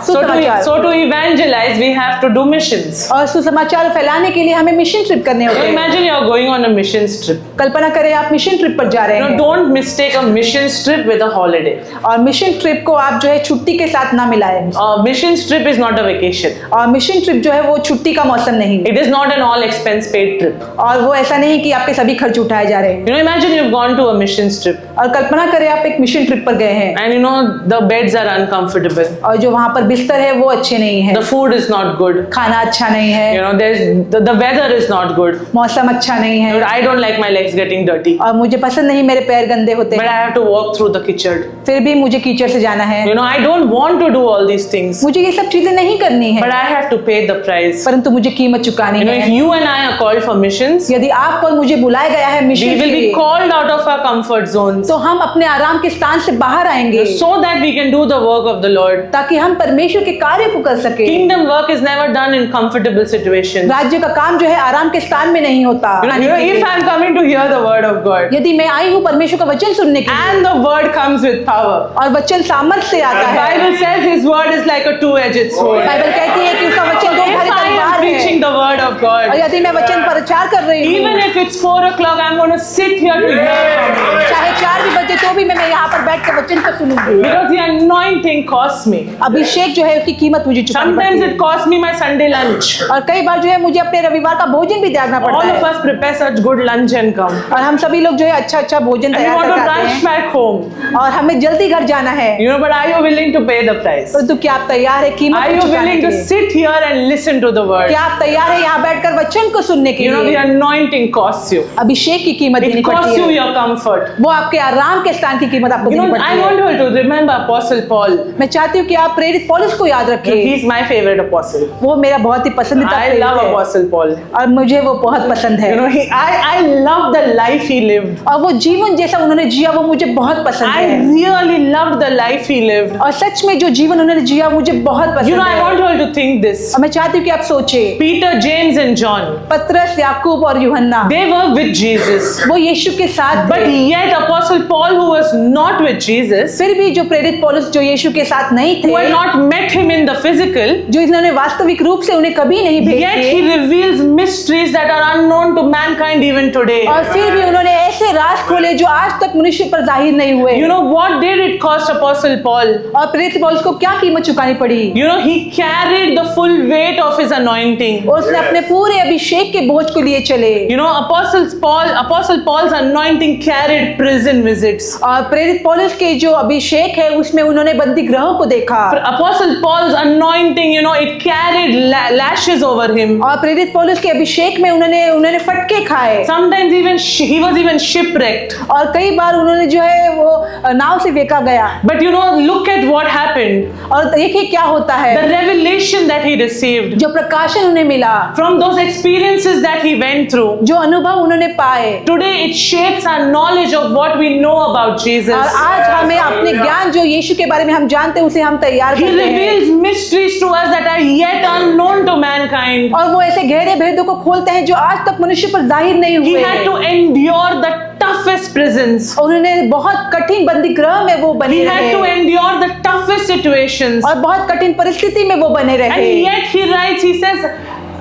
B: सुसमाचार।
A: So to evangelize, we have to do missions.
B: और सुसमाचार फैलाने के लिए हमें मिशन ट्रिप करने होते
A: So
B: हैं।
A: imagine you're going on a missions trip.
B: कल्पना करें आप मिशन ट्रिप पर जा रहे
A: You know,
B: हैं
A: don't mistake a missions trip with a holiday.
B: और मिशन ट्रिप को आप जो है छुट्टी के साथ ना मिलाएं।
A: Missions trip is not a vacation.
B: और मिशन ट्रिप जो है वो छुट्टी का मौसम नहीं है
A: It is not an all expense paid trip.
B: और वो ऐसा नहीं कि आपके सभी खर्च उठाए जा रहे हैं।
A: You know, imagine you've gone to a missions trip
B: और कल्पना करें आप एक मिशन ट्रिप पर गए हैं
A: and you know the beds are uncomfortable.
B: और जो वहां पर बिस्तर है वो अच्छे नहीं है,
A: The food is not good.
B: खाना अच्छा नहीं
A: You
B: है,
A: know, the weather is not good.
B: मौसम अच्छा नहीं है
A: I don't like my legs getting dirty.
B: और मुझे पसंद नहीं मेरे पैर गंदे होते
A: But
B: हैं,
A: I have to walk through the kitchen.
B: फिर भी मुझे कीचड़ से जाना है।
A: You know, I don't want to do all these things.
B: मुझे ये सब चीजें नहीं करनी है,
A: But I have to pay the price.
B: परंतु मुझे कीमत चुकानी
A: You know, if
B: है।
A: you and I are called for missions,
B: यदि आप और मुझे बुलाया गया है
A: we
B: मिशन के
A: will be
B: लिए,
A: called out of our comfort zones
B: तो हम अपने आराम के स्थान से बाहर आएंगे
A: so that we can do the work of the Lord.
B: ताकि हम परमेश्वर के कार्य को कर सके।
A: Kingdom work is never done in comfortable situations.
B: राज्य का काम जो है आराम के स्थान में नहीं होता।
A: You know, if I'm coming to hear the word of God
B: यदि मैं आई हूँ परमेश्वर का वचन सुनने के लिए
A: and the word comes with power,
B: और वचन सामर्थ से आता
A: the
B: है,
A: Bible says His word is like a two-edged sword.
B: Bible कहती है कि उसका वचन दो
A: If
B: धारी
A: I am
B: तलवार
A: preaching
B: है।
A: the word of
B: और
A: God.
B: यदि मैं वचन प्रचार कर रही हूँ,
A: Even if it's 4 o'clock, I'm going to sit here to hear from you.
B: चाहे 4 भी बजे तो भी मैं यहाँ पर बैठ कर वचन को सुनूंगी।
A: Because the anointing costs me.
B: अभिषेक जो है उसकी कीमत मुझे चुकानी
A: Sometimes
B: पड़ती
A: it costs me my Sunday lunch.
B: है। और कई बार जो है मुझे अपने रविवार का भोजन भी त्यागना
A: All
B: पड़ता
A: of
B: है।
A: us prepare such good lunch and come.
B: और हम सभी लोग जो है अच्छा भोजन
A: And we
B: तैयार
A: want to
B: करके आते
A: rush
B: हैं
A: back home.
B: और हमें जल्दी घर जाना है।
A: But are you willing to pay the price?
B: तो क्या आप तैयार है कीमत
A: Are
B: को
A: you
B: चुकाने
A: willing
B: के
A: to
B: लिए?
A: sit here and listen to the word?
B: क्या आप तैयार है यहाँ बैठकर वचन को सुनने के
A: The
B: लिए?
A: anointing costs you.
B: अभिषेक की कीमत देनी
A: It costs
B: पड़ती
A: you
B: है।
A: your comfort.
B: वो आपके आराम के स्थान की कीमत आपको देनी पड़ती
A: I
B: है।
A: want you to remember Apostle Paul.
B: मैं चाहती हूँ कि आप प्रेरित पौलुस को याद रखें।
A: He's my favorite apostle.
B: वो मेरा बहुत ही पसंदीदा
A: I
B: प्रेरित
A: love
B: है
A: Apostle Paul.
B: और मुझे वो बहुत पसंद है।
A: I love the life he lived.
B: और वो जीवन जैसा उन्होंने जिया वो मुझे बहुत पसंद
A: I
B: है।
A: really loved the life he lived.
B: और सच में जो जीवन उन्होंने जिया मुझे बहुत पसंद
A: I
B: है।
A: want you all to think this.
B: और मैं चाहती हूँ कि आप सोचे,
A: Peter, James, and John,
B: पतरस, याकूब और यूहन्ना
A: they were with Jesus.
B: वो यीशु के साथ
A: But
B: थे।
A: yet Apostle Paul, who was not with Jesus,
B: फिर भी जो प्रेरित पौलुस जो यीशु के साथ नहीं
A: who had
B: थे,
A: not met him in the physical,
B: जो इन्होंने वास्तविक रूप से उन्हें कभी नहीं
A: yet he
B: भेजे,
A: reveals mysteries that are unknown to mankind even today.
B: और फिर भी उन्होंने ऐसे राज खोले जो आज तक मनुष्य पर जाहिर नहीं हुए।
A: What did it cost Apostle Paul?
B: और प्रेरित पौलुस को क्या कीमत चुकानी पड़ी?
A: He carried the full weight of his anointing.
B: और उसने अपने पूरे अभिषेक के बोझ को लिए चले।
A: Apostle Paul's anointing carried prison visits.
B: और प्रेरित पौलुस के जो अभिषेक है उसमें उन्होंने बंदी गृहों को देखा।
A: Apostle Paul's anointing, it carried lashes over him.
B: और प्रेरित पौलुस के अभिषेक में उन्होंने फटके खाए।
A: Sometimes even he was even shipwrecked.
B: और कई बार उन्होंने जो है वो नाव से फेंका गया।
A: But look at what happened.
B: और देखिए क्या होता है।
A: The revelation that he received
B: जो प्रकाशन उन्हें मिला,
A: from those experiences that he went through.
B: जो अनुभव उन्होंने पाए,
A: Today it shapes our knowledge of what we know about Jesus.
B: और आज हमें अपने ज्ञान जो यीशु के बारे में हम जानते हैं उसे हम तैयार
A: He
B: करते हैं।
A: reveals mysteries to us that are yet unknown to mankind.
B: और वो ऐसे गहरे भेदों को खोलते हैं जो आज तक मनुष्य पर जाहिर नहीं
A: He
B: हुए।
A: had to endure the toughest prisons.
B: उन्होंने बहुत कठिन बंदी गृह में वो बने
A: He had to
B: रहे
A: endure the toughest situations.
B: और बहुत कठिन परिस्थिति में वो बने
A: And
B: रहे।
A: yet he writes, he says,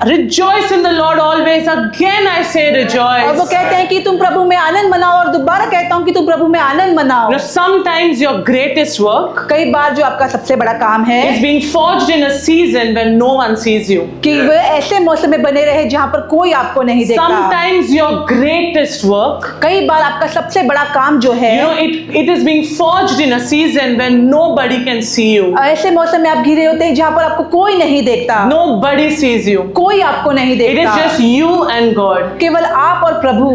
A: rejoice in the Lord always. Again I say
B: और वो
A: rejoice.
B: कहते हैं कि तुम प्रभु में आनंद मनाओ, और दोबारा कहता हूँ कि तुम प्रभु में आनंद मनाओ।
A: Sometimes your greatest work
B: कई बार जो आपका सबसे बड़ा काम है
A: is being forged in a season when no one sees you.
B: कि वे ऐसे मौसम में बने रहे जहाँ पर कोई आपको नहीं देखता।
A: Sometimes your greatest work,
B: कई बार आपका सबसे बड़ा काम जो है
A: it is being forged in a season when nobody can see you.
B: ऐसे मौसम में आप घिरे होते हैं जहाँ पर आपको कोई नहीं देखता,
A: Nobody sees you.
B: कोई आपको नहीं
A: It is
B: देखता,
A: just you and God.
B: केवल आप और प्रभु।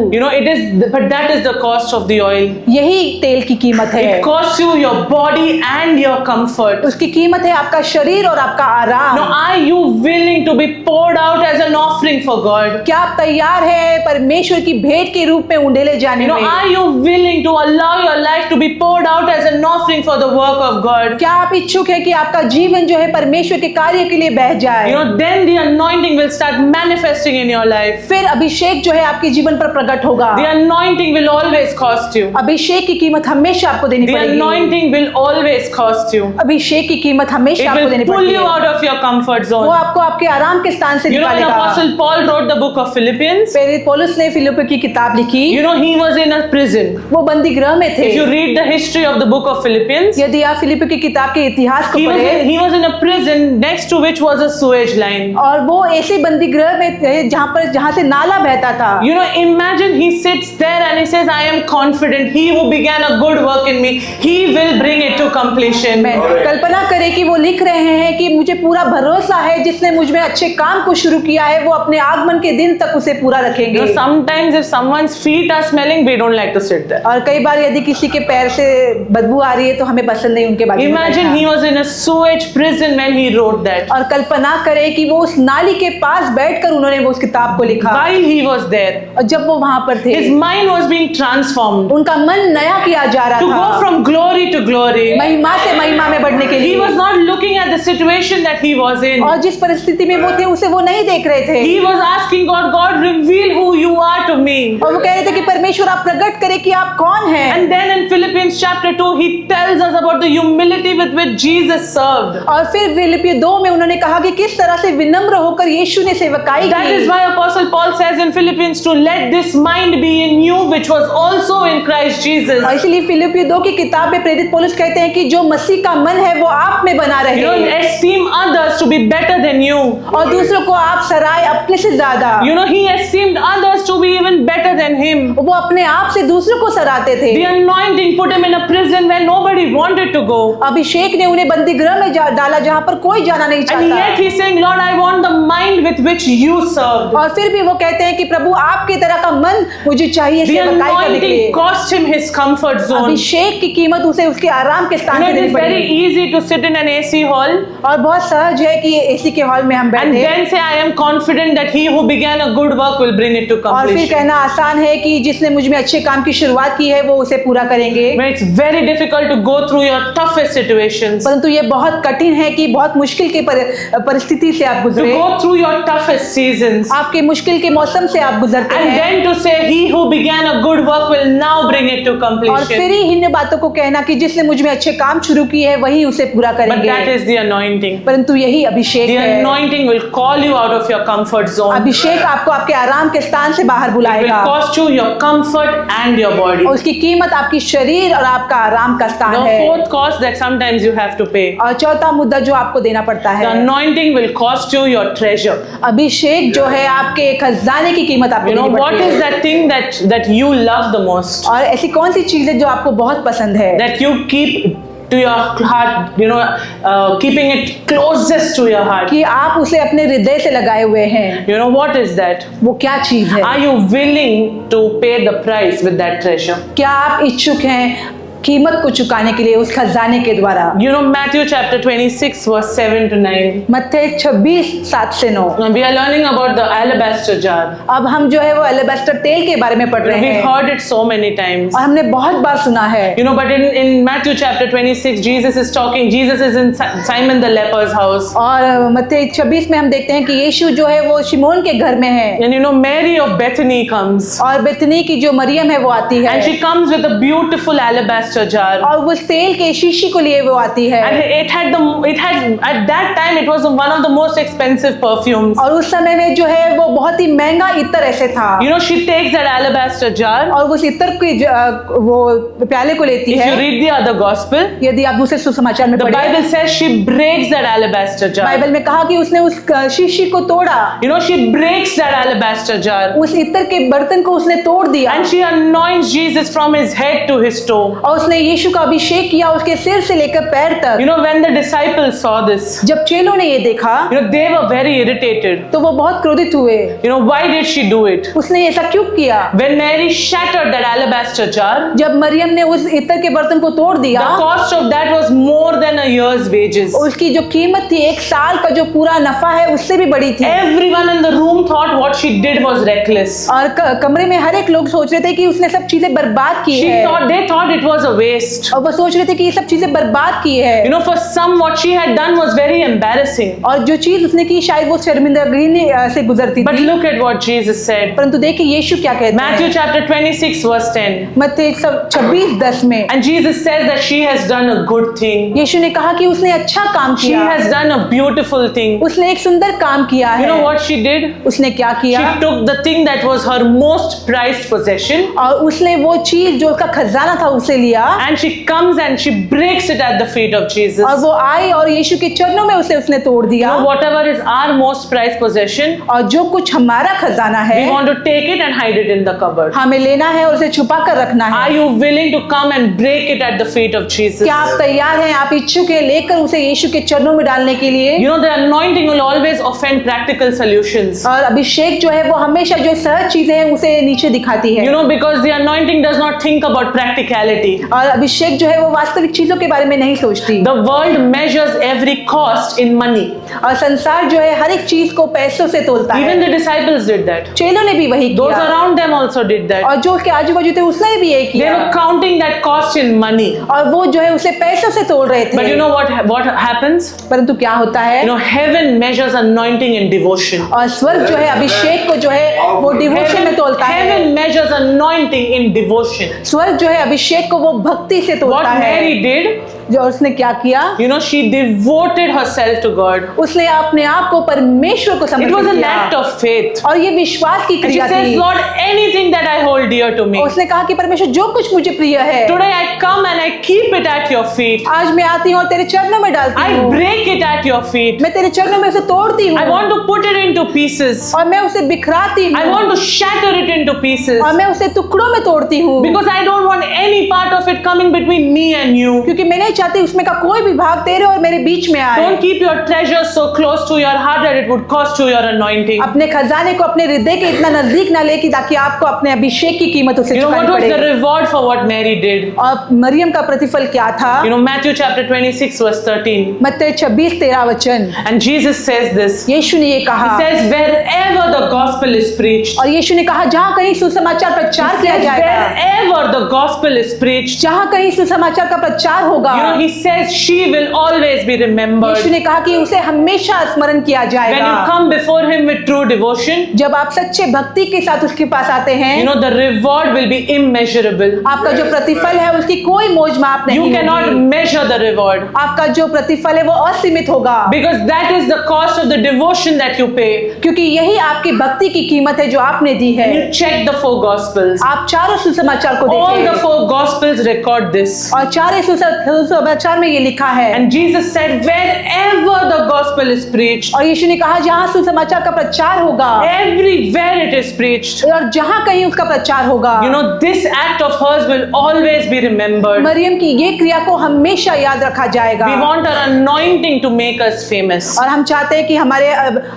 A: But that is the cost of the oil.
B: यही तेल की कीमत है।
A: It costs you your body and your comfort.
B: उसकी कीमत है आपका शरीर और आपका आराम।
A: Now, are you willing to be poured out as an offering for God?
B: क्या आप तैयार है परमेश्वर की भेंट के रूप में उंडेले जाने में?
A: Are you willing to allow your life to be poured out as an offering for the work of God?
B: क्या आप इच्छुक है कि आपका जीवन जो है परमेश्वर के कार्य के लिए बह जाए?
A: Then the anointing will start manifesting in your life.
B: फिर अभिषेक जो है आपके जीवन पर प्रकट होगा।
A: The anointing will always cost you.
B: अभिषेक की कीमत हमेशा आपको देनी
A: The
B: पड़ेगी।
A: anointing will always cost you.
B: अभिषेक की कीमत हमेशा
A: It
B: आपको
A: will
B: देनी
A: pull
B: पड़ेगी।
A: you out of your comfort
B: वो
A: zone.
B: आपको आपके आराम के स्थान से
A: When
B: निकालेगा।
A: Apostle Paul wrote the book of Philippians,
B: प्रेरित पौलुस ने फिलिप्पी की किताब लिखी।
A: he was in a prison.
B: वो बंदी गृह में थे।
A: If you read the history of the book of Philippians,
B: यदि आप फिलिप्पी की किताब के इतिहास को पढ़ें,
A: he was in a prison next to which was a sewage line.
B: और वो ऐसे बंदी गृह में थे जहाँ से नाला बहता था।
A: Imagine he sits there and he says, I am confident. He who began a good work in me, he will bring it to completion.
B: कल्पना करें कि वो लिख रहे हैं कि मुझे पूरा भरोसा है जिसने मुझ में अच्छे काम को शुरू किया है वो अपने आगमन के दिन तक उसे पूरा रखेंगे।
A: Sometimes if someone's feet are smelling, we don't like to sit there.
B: और कई बार यदि किसी के पैर से बदबू आ रही है तो हमें पसंद नहीं उनके बारे में।
A: Imagine he was in a sewage prison when he wrote that.
B: और कल्पना करें कि वो उस नाली के पास बैठकर उन्होंने वो उस किताब को लिखा।
A: While he was there,
B: और जब वो वहां पर थे,
A: his mind was being transformed
B: उनका मन नया किया जा रहा
A: to
B: था,
A: go from glory to glory.
B: महिमा से महिमा में बढ़ने के
A: He
B: लिए।
A: was not looking at the situation that he was in.
B: और जिस परिस्थिति में वो थे उसे वो नहीं देख रहे थे।
A: He was asking God, God, reveal who you are to me.
B: और वो कह रहे थे कि परमेश्वर आप प्रकट करें कि आप कौन हैं।
A: And then in Philippians chapter 2, he tells us about the humility with which Jesus served.
B: और फिर फिलिप्पी 2 में उन्होंने कहा कि किस तरह से विनम्र होकर यीशु यीशु ने सेवकाई
A: That is
B: की।
A: why Apostle Paul says in Philippians to let this mind be in you, which was also in Christ Jesus.
B: और इसलिए फिलिप्पी 2 की किताब में प्रेरित पौलुस कहते हैं कि जो मसीह का मन है वो आप में बना
A: You know,
B: रहे
A: esteem others to be better than you.
B: और दूसरों को आप सराय अपने से ज्यादा।
A: You know, he esteemed others to be even better than him.
B: वो अपने आप से दूसरों को सराहते थे।
A: The anointing put him in a prison where nobody wanted to go.
B: अभिषेक ने उन्हें बंदी गृह में डाला जहां पर कोई जाना नहीं
A: And yet
B: चाहता।
A: he's saying, Lord, I want the mind with which you served.
B: और फिर भी वो कहते हैं कि प्रभु आपकी तरह का मन मुझे चाहिए
A: The
B: सेवकाई करने के लिए।
A: anointing cost him his comfort zone.
B: अभिषेक की कीमत उसे उसके आराम के
A: You
B: स्थान
A: know,
B: से
A: it
B: देनी
A: is very
B: पड़ी।
A: easy to sit in an AC hall
B: और बहुत सहज है कि एसी के हॉल में हम
A: and
B: बैठे
A: then say, I am confident that he who began a good work will bring it to
B: और फिर
A: completion.
B: कहना आसान है कि जिसने मुझ में अच्छे काम की शुरुआत की है वो उसे पूरा करेंगे।
A: But it's very difficult to go through your toughest situations,
B: परंतु ये बहुत कठिन है कि बहुत मुश्किल की परिस्थिति से आप
A: to
B: गुजरे,
A: go through your toughest seasons,
B: आपके मुश्किल के मौसम से आप गुजरते
A: and
B: हैं
A: then to say, he who began a good work will now bring it to
B: और फिर
A: completion.
B: ही इन बातों को कहना कि जिसने मुझ में अच्छे काम शुरू किए हैं वही उसे पूरा
A: But that
B: करेंगे।
A: is the anointing.
B: परंतु यही अभिषेक
A: The
B: है।
A: anointing will call you out of your comfort zone.
B: अभिषेक आपको आपके आराम के स्थान से बाहर
A: It will
B: बुलाएगा
A: cost you your comfort and your body.
B: और उसकी कीमत आपकी शरीर और आपका आराम का स्थान
A: The
B: है।
A: fourth cost that sometimes you have to pay.
B: और चौथा मुद्दा जो आपको देना पड़ता
A: The
B: है,
A: anointing will cost you your treasure.
B: अभिषेक जो है आपके खजाने की कीमत आपको
A: You know,
B: देनी
A: what
B: पड़ती
A: is
B: है।
A: that thing that you love the most?
B: और ऐसी कौन सी चीज है जो आपको बहुत पसंद है,
A: That you keep to your heart, you know, keeping it closest to your heart.
B: कि आप उसे अपने हृदय से लगाए हुए हैं?
A: You know, what is that?
B: वो क्या चीज है?
A: Are you willing to pay the price with that treasure?
B: क्या आप इच्छुक हैं कीमत को चुकाने के लिए उस खजाने के द्वारा?
A: You know, Matthew chapter 26 verse 7 to 9.
B: मत्थे 26 7 से 9।
A: Now, we are learning about the alabaster jar.
B: अब हम जो है वो एलेबस्टर तेल के बारे में पढ़ रहे
A: We've
B: हैं
A: heard it so many times.
B: और हमने बहुत बार सुना है।
A: You know, but in Matthew chapter 26, Jesus is talking. Jesus is in Simon the leper's house.
B: और मत्थे 26 में हम देखते हैं कि यीशु जो है वो शिमोन के घर में है
A: And you know, Mary of Bethany comes.
B: और बेतनी की जो मरियम है वो आती है
A: And she comes with a beautiful alabaster jar.
B: और वो तेल के शीशी को लिए वो आती है
A: And it had at that time it was one of the most expensive perfumes.
B: और उस समय में जो है वो बहुत ही महंगा इत्र ऐसे था
A: You know, she takes that alabaster jar.
B: और उस इत्र की वो प्याले को लेती
A: If
B: है।
A: you read the other gospel,
B: यदि आप दूसरे सुसमाचार में
A: the
B: पढ़ें,
A: Bible says she breaks that alabaster jar.
B: Bible में कहा कि उसने उस शीशी को तोड़ा,
A: You know, she breaks that alabaster jar.
B: उस इत्र के बर्तन को उसने तोड़ दिया
A: And she anoints Jesus from his head to his toe.
B: और उसने यीशु का अभिषेक किया उसके सिर से लेकर पैर तक।
A: You know, when the disciples saw this,
B: जब चेलों ने ये देखा
A: you know, they were very irritated.
B: तो वो बहुत क्रोधित हुए।
A: You know, why did she do it?
B: उसने ऐसा क्यों किया?
A: When Mary shattered that alabaster jar,
B: जब मरियम ने उस इत्र के बर्तन को तोड़ दिया,
A: the cost of that was more than a year's wages.
B: उसकी जो कीमत थी 1 साल का जो पूरा नफा है उससे भी बड़ी थी।
A: Everyone in the room thought what she did was reckless.
B: और कमरे में हर एक लोग सोच रहे थे कि उसने सब चीजें बर्बाद की है
A: They thought it was a waste.
B: और वो सोच रहे थे कि ये सब चीजें बर्बाद की है।
A: You know, for some, what she had done was very embarrassing.
B: और जो चीज उसने की शायद वो शर्मिंदगी से गुजरती
A: But
B: थी।
A: look at what Jesus said.
B: परंतु देखिए यीशु क्या कहते
A: Matthew
B: हैं
A: chapter 26 verse 10.
B: मत्थे 26:10 में
A: And Jesus says that she has done a good thing.
B: यीशु ने कहा कि उसने अच्छा काम
A: She
B: किया,
A: has done a beautiful thing.
B: उसने एक सुंदर काम किया
A: You
B: है।
A: know what she did?
B: उसने क्या किया?
A: She took the thing that was her most prized possession
B: और उसने वो चीज जो उसका खजाना था उसे लिया
A: and she comes and she breaks it at the feet of Jesus.
B: और वो आई और यीशु के चरणों में उसे उसने तोड़
A: You
B: दिया।
A: know, whatever is our most prized possession,
B: और जो कुछ हमारा खजाना है
A: we want to take it and hide it in the cupboard.
B: हमें लेना है और उसे छुपा कर रखना
A: Are
B: है।
A: you willing to come and break it at the feet of Jesus?
B: क्या आप तैयार हैं, आप इच्छुक हैं लेकर उसे यीशु के चरणों में डालने के लिए?
A: You know, the anointing will always offend practical solutions.
B: और अभिषेक जो है वो हमेशा जो सहज चीजें हैं उसे नीचे दिखाती है।
A: You know, because the anointing does not think about practicality.
B: और अभिषेक जो है वो वास्तविक चीजों के बारे में नहीं सोचती।
A: The world measures every cost in money.
B: और संसार जो है हर एक चीज को पैसों से तोलता
A: Even
B: है।
A: the disciples did that.
B: चेलों ने भी वही
A: Those
B: किया
A: around them also did that.
B: और जो उसके आजू बाजू थे उसने भी यही
A: They
B: किया
A: were counting that cost in money.
B: और वो जो है उसे पैसों से तोल रहे
A: But
B: थे।
A: you know what happens?
B: परंतु क्या होता है?
A: You know, heaven measures anointing in devotion.
B: और स्वर्ग जो है अभिषेक को जो है वो डिवोशन में तोलता है।
A: Heaven measures anointing in devotion.
B: स्वर्ग जो है अभिषेक को वो भक्ति से
A: What
B: तोड़ता है।
A: Mary did,
B: जो उसने क्या किया,
A: she devoted herself to God.
B: उसने अपने आप को परमेश्वर को
A: It was
B: समर्पित
A: an
B: किया
A: act of faith.
B: और ये विश्वास की
A: And she
B: क्रिया
A: says,
B: थी।
A: Lord, anything that I hold dear to me,
B: उसने कहा कि परमेश्वर जो कुछ मुझे प्रिय है,
A: today I come and I keep it at your feet.
B: आज मैं आती हूँ और तेरे चरणों में डालती
A: I
B: हूँ,
A: break it at your feet.
B: मैं तेरे चरणों में उसे तोड़ती
A: I
B: हूँ
A: want to put it into pieces.
B: और मैं उसे बिखराती
A: I
B: हूँ
A: want to shatter it into pieces.
B: और मैं उसे टुकड़ों में तोड़ती हूँ,
A: Because I don't want any part of it coming between me and you.
B: क्योंकि मैं नहीं चाहती उसमें का कोई भी भाग तेरे और मेरे बीच में आए।
A: Don't keep your treasures so close to your heart that it would cost you your anointing.
B: अपने खजाने को अपने हृदय के इतना नजदीक ना ले कि ताकि आपको अपने अभिषेक की कीमत उसे
A: What
B: चुकानी
A: was the
B: पड़े।
A: reward for what Mary did?
B: और मरियम का प्रतिफल क्या था?
A: Matthew chapter 26 verse 13.
B: मत्ती 26:13 वचन,
A: And Jesus says this.
B: यीशु ने ये कहा,
A: He says, wherever the gospel is preached,
B: और यीशु ने कहा जहाँ कहीं सुसमाचार प्रचार किया जाएगा,
A: wherever the gospel is preached,
B: जहाँ कहीं सुसमाचार का प्रचार होगा,
A: He says she will always be remembered.
B: यीशु ने कहा कि उसे हमेशा स्मरण किया
A: When
B: जाएगा।
A: you come before Him with true devotion,
B: जब आप सच्चे भक्ति के साथ उसके पास आते हैं,
A: the reward will be immeasurable.
B: आपका जो प्रतिफल है उसकी कोई मोज माप नहीं
A: You cannot
B: होगी।
A: measure the reward.
B: आपका जो प्रतिफल है वो असीमित होगा,
A: Because that is the cost of the devotion that you pay.
B: क्योंकि यही आपकी भक्ति की कीमत है जो आपने दी है।
A: You check the 4 gospels.
B: आप चारों सुसमाचार को
A: All the
B: देखें
A: 4 gospels record this.
B: और चारों सुसमाचार में ये लिखा है,
A: And Jesus said, wherever the gospel is preached,
B: और यीशु ने कहा जहाँ सुसमाचार का प्रचार होगा
A: everywhere it is preached,
B: और जहाँ कहीं उसका प्रचार होगा,
A: this act of hers will always be remembered.
B: Maryam की ये क्रिया को हमेशा याद रखा जाएगा।
A: We want our anointing to make us famous.
B: और हम चाहते हैं कि हमारे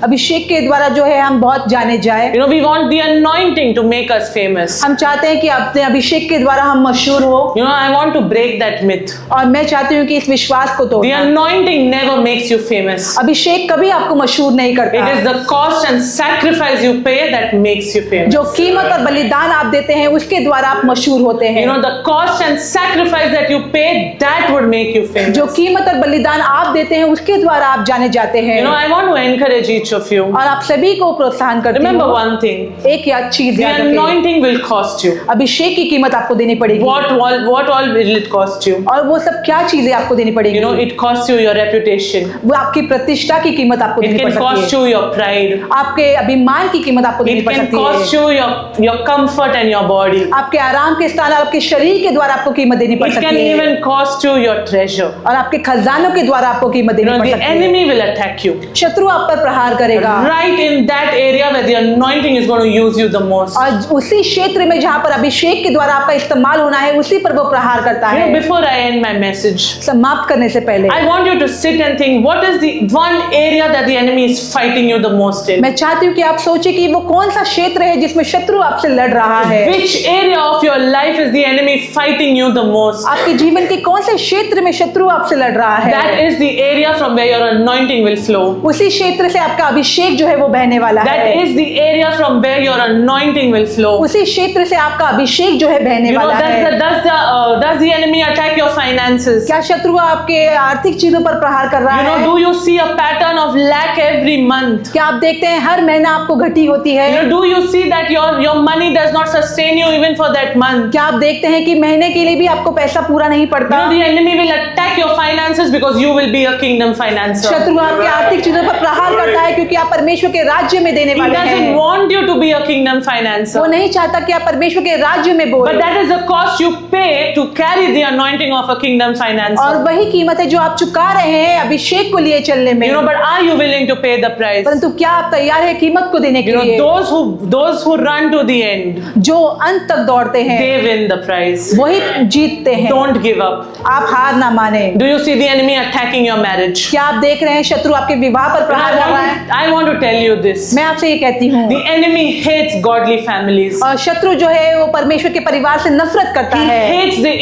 B: अभिषेक के द्वारा जो है हम बहुत जाने जाए।
A: We want the anointing to make us famous.
B: हम चाहते हैं कि अपने अभिषेक के द्वारा हम मशहूर हो।
A: I want to break that myth.
B: और मैं चाहती हूँ कि इस विश्वास को
A: The
B: तोड़ना।
A: anointing never makes you famous.
B: अभिषेक कभी आपको मशहूर नहीं करता।
A: It is the cost and sacrifice you pay that makes you famous.
B: जो कीमत और बलिदान आप देते हैं उसके द्वारा आप मशहूर होते हैं।
A: The cost and sacrifice that you pay, that would make you famous.
B: जो कीमत और बलिदान आप देते हैं उसके द्वारा आप जाने जाते हैं।
A: I want to encourage each of you.
B: और आप सभी को प्रोत्साहन करती
A: Remember
B: हूँ,
A: one thing.
B: एक याद चीज
A: The
B: याद रखें,
A: anointing will cost you.
B: अभिषेक की कीमत आपको देनी पड़ेगी।
A: What all will it cost you?
B: और वो सब क्या चीजें आपको देनी पड़ेगी?
A: It costs you your reputation.
B: वो आपकी प्रतिष्ठा की कीमत आपको
A: It
B: देनी पड़
A: can cost
B: सकती है।
A: you your pride.
B: आपके अभिमान की कीमत आपको देनी
A: It
B: पड़
A: can
B: सकती
A: cost
B: है।
A: you your comfort and your body.
B: आपके आराम के स्थान और आपके शरीर के द्वारा आपको कीमत देनी पड़
A: It can
B: सकती है।
A: even cost you your treasure.
B: और आपके खजानों के द्वारा आपको कीमत देनी पड़
A: The
B: सकती है।
A: enemy will attack you.
B: शत्रु आप पर प्रहार करेगा
A: Right in that area where the anointing is going to use you the most.
B: और उसी क्षेत्र में जहां पर अभिषेक के द्वारा आपका इस्तेमाल होना है उसी पर वो प्रहार करता है।
A: Before I end my message,
B: समाप्त करने से पहले
A: I want you to sit and think, what is the one area that the enemy is fighting you the most in?
B: मैं चाहती हूँ कि आप सोचें कि वो कौन सा क्षेत्र है जिसमें शत्रु आपसे लड़ रहा है।
A: Which area of your life is the enemy fighting you the most?
B: आपके जीवन के कौन से क्षेत्र में शत्रु आपसे लड़ रहा है?
A: That is the area from where your anointing will flow.
B: उसी क्षेत्र से आपका अभिषेक जो है वो बहने वाला
A: That
B: है।
A: is the area from where your anointing will flow.
B: उसी क्षेत्र से आपका अभिषेक जो है बहने वाला है।
A: Does the enemy attack your finances?
B: क्या शत्रु आपके आर्थिक चीजों पर प्रहार कर रहा है?
A: Do you see a pattern of lack every month?
B: क्या आप देखते हैं हर महीना आपको घटी होती है?
A: Do you see that your money does not sustain you even for that month?
B: क्या आप देखते हैं कि महीने के लिए भी आपको पैसा पूरा नहीं पड़ता?
A: The enemy will attack your finances because you will be a kingdom financer.
B: शत्रु आपके आर्थिक चीजों पर प्रहार करता है क्योंकि आप परमेश्वर के राज्य में देने
A: He
B: वाले
A: doesn't
B: हैं।
A: want you to be a kingdom financer.
B: वो नहीं चाहता कि आप परमेश्वर के राज्य में
A: But
B: बोलें।
A: that is the cost you pay to carry the anointing of a kingdom
B: और
A: financer.
B: वही कीमत है जो आप चुका रहे हैं अभिषेक को लिए चलने में।
A: But are you willing to pay the price?
B: परंतु क्या आप तैयार है कीमत को देने के लिए?
A: Those who run to the end,
B: जो अंत तक दौड़ते हैं
A: they win the prize.
B: वही जीतते हैं।
A: Don't give up.
B: आप हार ना माने।
A: Do you see the enemy attacking your marriage?
B: क्या आप देख रहे हैं शत्रु आपके विवाह पर प्रहार कर रहा है?
A: I want to tell you this.
B: मैं आपसे ये कहती हूँ,
A: The enemy hates godly families.
B: और शत्रु जो है वो परमेश्वर के परिवार से नफरत करता
A: He
B: है।
A: hates the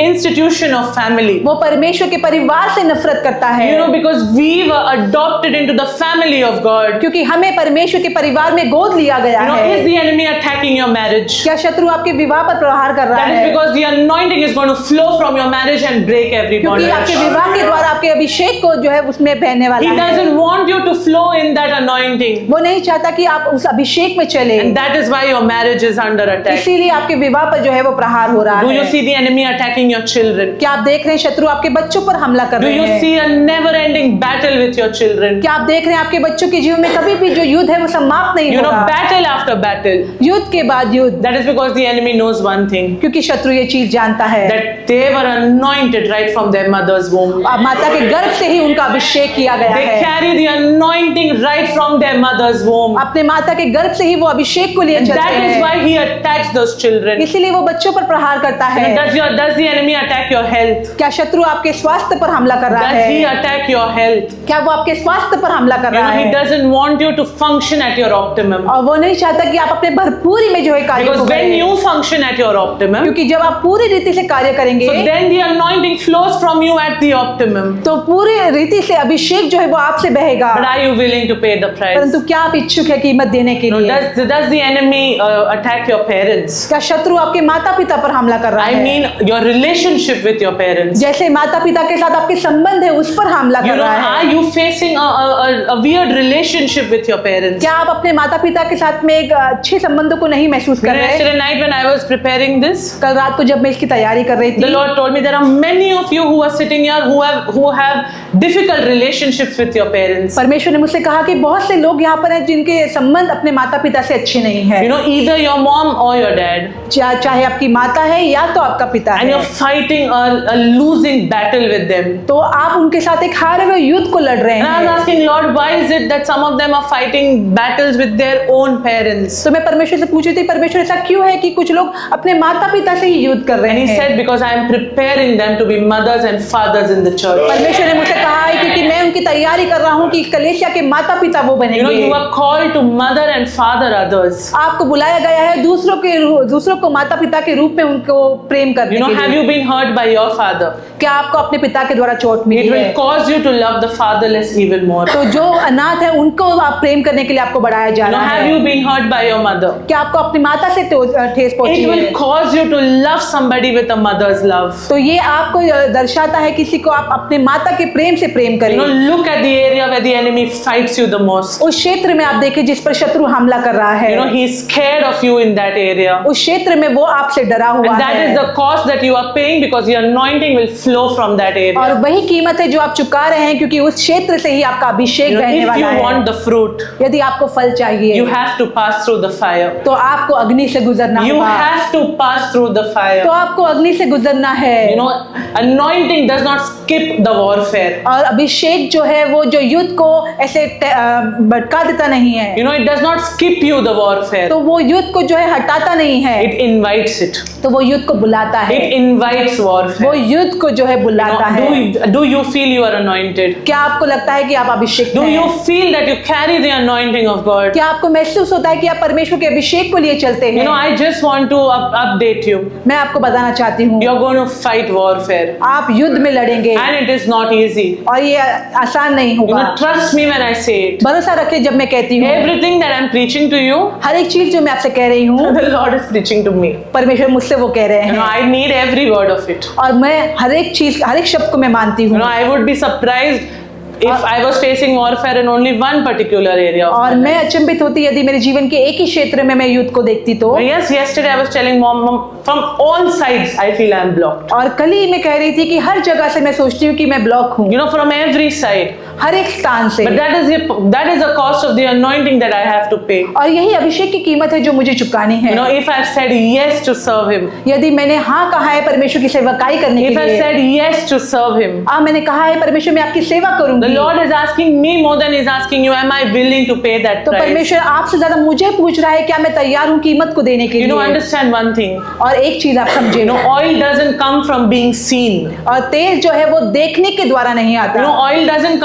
A: institution of family.
B: वो परमेश्वर के परिवार से नफरत करता है।
A: Because we were adopted into the family of God.
B: क्योंकि हमें परमेश्वर के परिवार में गोद लिया गया है।
A: Is the enemy attacking your marriage?
B: क्या शत्रु आपके विवाह पर प्रहार कर रहा
A: That is
B: है?
A: because the anointing is going to flow from your marriage and break every
B: क्योंकि
A: bondage.
B: आपके विवाह के द्वारा आपके अभिषेक को जो है उसमें बहने वाला
A: He
B: है।
A: doesn't want you to flow in that anointing.
B: वो नहीं चाहता कि आप उस अभिषेक में चले।
A: And that is why your marriage is under attack.
B: इसीलिए आपके विवाह पर जो है वो प्रहार हो रहा
A: Do you
B: है।
A: see the the enemy attacking your children?
B: क्या आप देख रहे हैं शत्रु आपके बच्चों पर हमला कर
A: Do
B: रहे
A: you
B: हैं?
A: see a never-ending battle with your children?
B: क्या आप देख रहे हैं आपके बच्चों के जीवन में कभी भी जो युद्ध है वो समाप्त नहीं
A: You know,
B: होगा?
A: battle after battle.
B: युद्ध के बाद युद्ध,
A: That is because the enemy knows one thing,
B: क्योंकि शत्रु ये चीज जानता है
A: that they were anointed right from their mother's womb.
B: माता के गर्भ से ही उनका अभिषेक किया गया
A: They
B: है।
A: carry the anointing right from their mother's womb.
B: अपने माता के गर्भ से ही वो अभिषेक को लिए
A: And
B: चलते
A: that is
B: हैं।
A: why he attacks those children.
B: इसीलिए वो बच्चों पर प्रहार करता है।
A: Does the enemy attack your health?
B: क्या शत्रु आपके स्वास्थ्य पर हमला कर रहा
A: Does he
B: है?
A: attack your health?
B: क्या वो आपके स्वास्थ्य पर हमला कर
A: You
B: रहा
A: know, he
B: है?
A: doesn't want you to function at your optimum.
B: और वो नहीं चाहता कि आप अपने भरपूरी में जो है कार्य
A: Because
B: को
A: when
B: करें,
A: you function at your optimum,
B: क्योंकि जब आप पूरी रीति से कार्य करेंगे
A: so then the anointing flows from you at the optimum.
B: तो पूरी रीति से अभिषेक जो है वो आपसे बहेगा।
A: But are you willing to pay the price?
B: परंतु क्या आप इच्छुक है कीमत देने के
A: No,
B: लिए?
A: does the enemy attack your parents?
B: क्या शत्रु आपके माता पिता पर हमला कर रहा
A: I
B: है?
A: mean your relationship with your parents.
B: जैसे माता पिता के साथ आपके संबंध है उस पर हमला
A: You
B: कर
A: know,
B: रहा है।
A: are you facing a weird relationship with your parents?
B: क्या आप अपने माता पिता के साथ में एक अच्छे संबंधों को नहीं महसूस
A: You
B: कर
A: know,
B: रहे?
A: yesterday night when I was preparing this,
B: कल रात को जब मैं इसकी तैयारी कर रही
A: the
B: थी,
A: Lord told me there are many of you who are sitting here who have difficult relationships with your parents.
B: परमेश्वर ने मुझसे कहा कि बहुत से लोग यहाँ पर हैं जिनके संबंध अपने माता पिता से अच्छे नहीं है।
A: You know, either your mom or your dad,
B: चाहे आपकी माता है या तो आपका पिता
A: and
B: है,
A: you're fighting a losing battle with them.
B: तो आप उनके साथ एक हारे हुए युद्ध को लड़ रहे
A: And I was
B: हैं।
A: asking, Lord, why is it that some of them are fighting battles with their own parents?
B: तो मैं परमेश्वर से पूछी थी, परमेश्वर ऐसा क्यों है कि कुछ लोग अपने माता पिता से ही युद्ध कर
A: And
B: रहे
A: he
B: हैं?
A: said, because I am preparing them to be mothers and fathers in the church.
B: परमेश्वर ने मुझसे कहा है क्योंकि मैं उनकी तैयारी कर रहा हूँ कि कलीसिया के माता पिता वो
A: You know,
B: बनेंगे।
A: you are called to mother and father others.
B: आपको बुलाया गया है दूसरों को माता पिता के रूप में उनको प्रेम करने
A: You know,
B: के
A: have
B: लिए।
A: you been hurt by your father?
B: क्या आपको अपने पिता के द्वारा चोट
A: It
B: मिली
A: will
B: है?
A: cause you to love the fatherless even more.
B: तो जो अनाथ है उनको आप प्रेम करने के लिए आपको बढ़ाया जा
A: You know,
B: रहा
A: have
B: है।
A: you been hurt by your mother?
B: क्या आपको अपनी माता से ठेस पहुंची
A: It will
B: है?
A: cause you to love somebody with a mother's love.
B: तो ये आपको दर्शाता है किसी को आप अपने माता के प्रेम से प्रेम
A: You
B: करें।
A: know, look at the area where the enemy fights you the most.
B: उस क्षेत्र में आप देखें जिस पर शत्रु हमला कर रहा है,
A: You know, he's scared of you in that area.
B: उस क्षेत्र में वो आपसे डरा हुआ
A: And that is
B: है।
A: the cost that you are paying because the anointing will flow from that area.
B: और वही कीमत है जो आप चुका रहे हैं क्योंकि उस क्षेत्र से ही आपका अभिषेक
A: You know,
B: बहने
A: if
B: वाला
A: you
B: है।
A: want the fruit,
B: यदि आपको फल चाहिए
A: you have to pass through the fire.
B: तो आपको अग्नि से गुजरना
A: You
B: होगा।
A: have to pass through the
B: तो
A: fire.
B: आपको अग्नि से गुजरना है।
A: You know, anointing does not skip the warfare.
B: और अभिषेक जो है वो जो युद्ध को ऐसे भटका देता नहीं है,
A: You know, it does not skip you the warfare.
B: तो वो युद्ध को जो है हटाता नहीं है,
A: It invites it.
B: तो वो युद्ध को बुलाता है।
A: It invites
B: वो
A: warfare.
B: युद्ध को जो है बुलाता है।
A: Do you feel you are anointed?
B: क्या आपको लगता है कि आप अभिषेक
A: Do you
B: हैं?
A: feel that you carry the anointing of God?
B: क्या आपको महसूस होता है कि आप परमेश्वर के अभिषेक को लिए चलते
A: You
B: हैं?
A: know, I just want to update you.
B: मैं आपको बताना चाहती हूँ,
A: You're going to fight warfare.
B: आप युद्ध में लड़ेंगे
A: And it is not easy.
B: और ये आसान नहीं
A: You
B: होगा।
A: know, trust me when I say it.
B: भरोसा रखिए जब मैं कहती हूँ,
A: Everything that I'm preaching to you,
B: हर एक चीज जो मैं आपसे कह रही हूँ
A: the Lord is preaching to me.
B: परमेश्वर मुझसे वो कह रहे
A: You know,
B: हैं
A: I need every word of it.
B: और मैं हर एक चीज हर एक शब्द को मैं मानती
A: You
B: हूँ।
A: know, I would be surprised if I was facing warfare in only one particular area of
B: और
A: my
B: मैं
A: life.
B: अचंभित होती यदि मेरे जीवन के एक ही क्षेत्र में मैं युद्ध को देखती तो।
A: Yes, yesterday I was telling mom, from all sides I feel I am blocked.
B: और कल ही मैं कह रही थी कि हर जगह से मैं सोचती हूँ कि मैं ब्लॉक हूँ,
A: You know, from every side.
B: हर एक स्थान से।
A: But that is the cost of the anointing that I have to pay.
B: और यही अभिषेक की कीमत है जो मुझे चुकानी
A: You know,
B: है।
A: if I've said yes to serve Him,
B: यदि मैंने हाँ कहा है परमेश्वर की सेवकाई करने
A: if
B: के
A: I've
B: लिए,
A: said yes to serve Him,
B: मैंने कहा है परमेश्वर मैं आपकी सेवा
A: the
B: करूंगी,
A: Lord is asking me more than He's asking you, am I willing to pay that
B: तो
A: price?
B: परमेश्वर आपसे ज्यादा मुझे पूछ रहा है क्या मैं तैयार हूँ कीमत को देने के
A: You know,
B: लिए।
A: understand one thing.
B: और एक चीज आप समझे,
A: You know, oil doesn't come from being seen.
B: और तेल जो है वो देखने के द्वारा नहीं
A: You
B: आता,
A: know, oil doesn't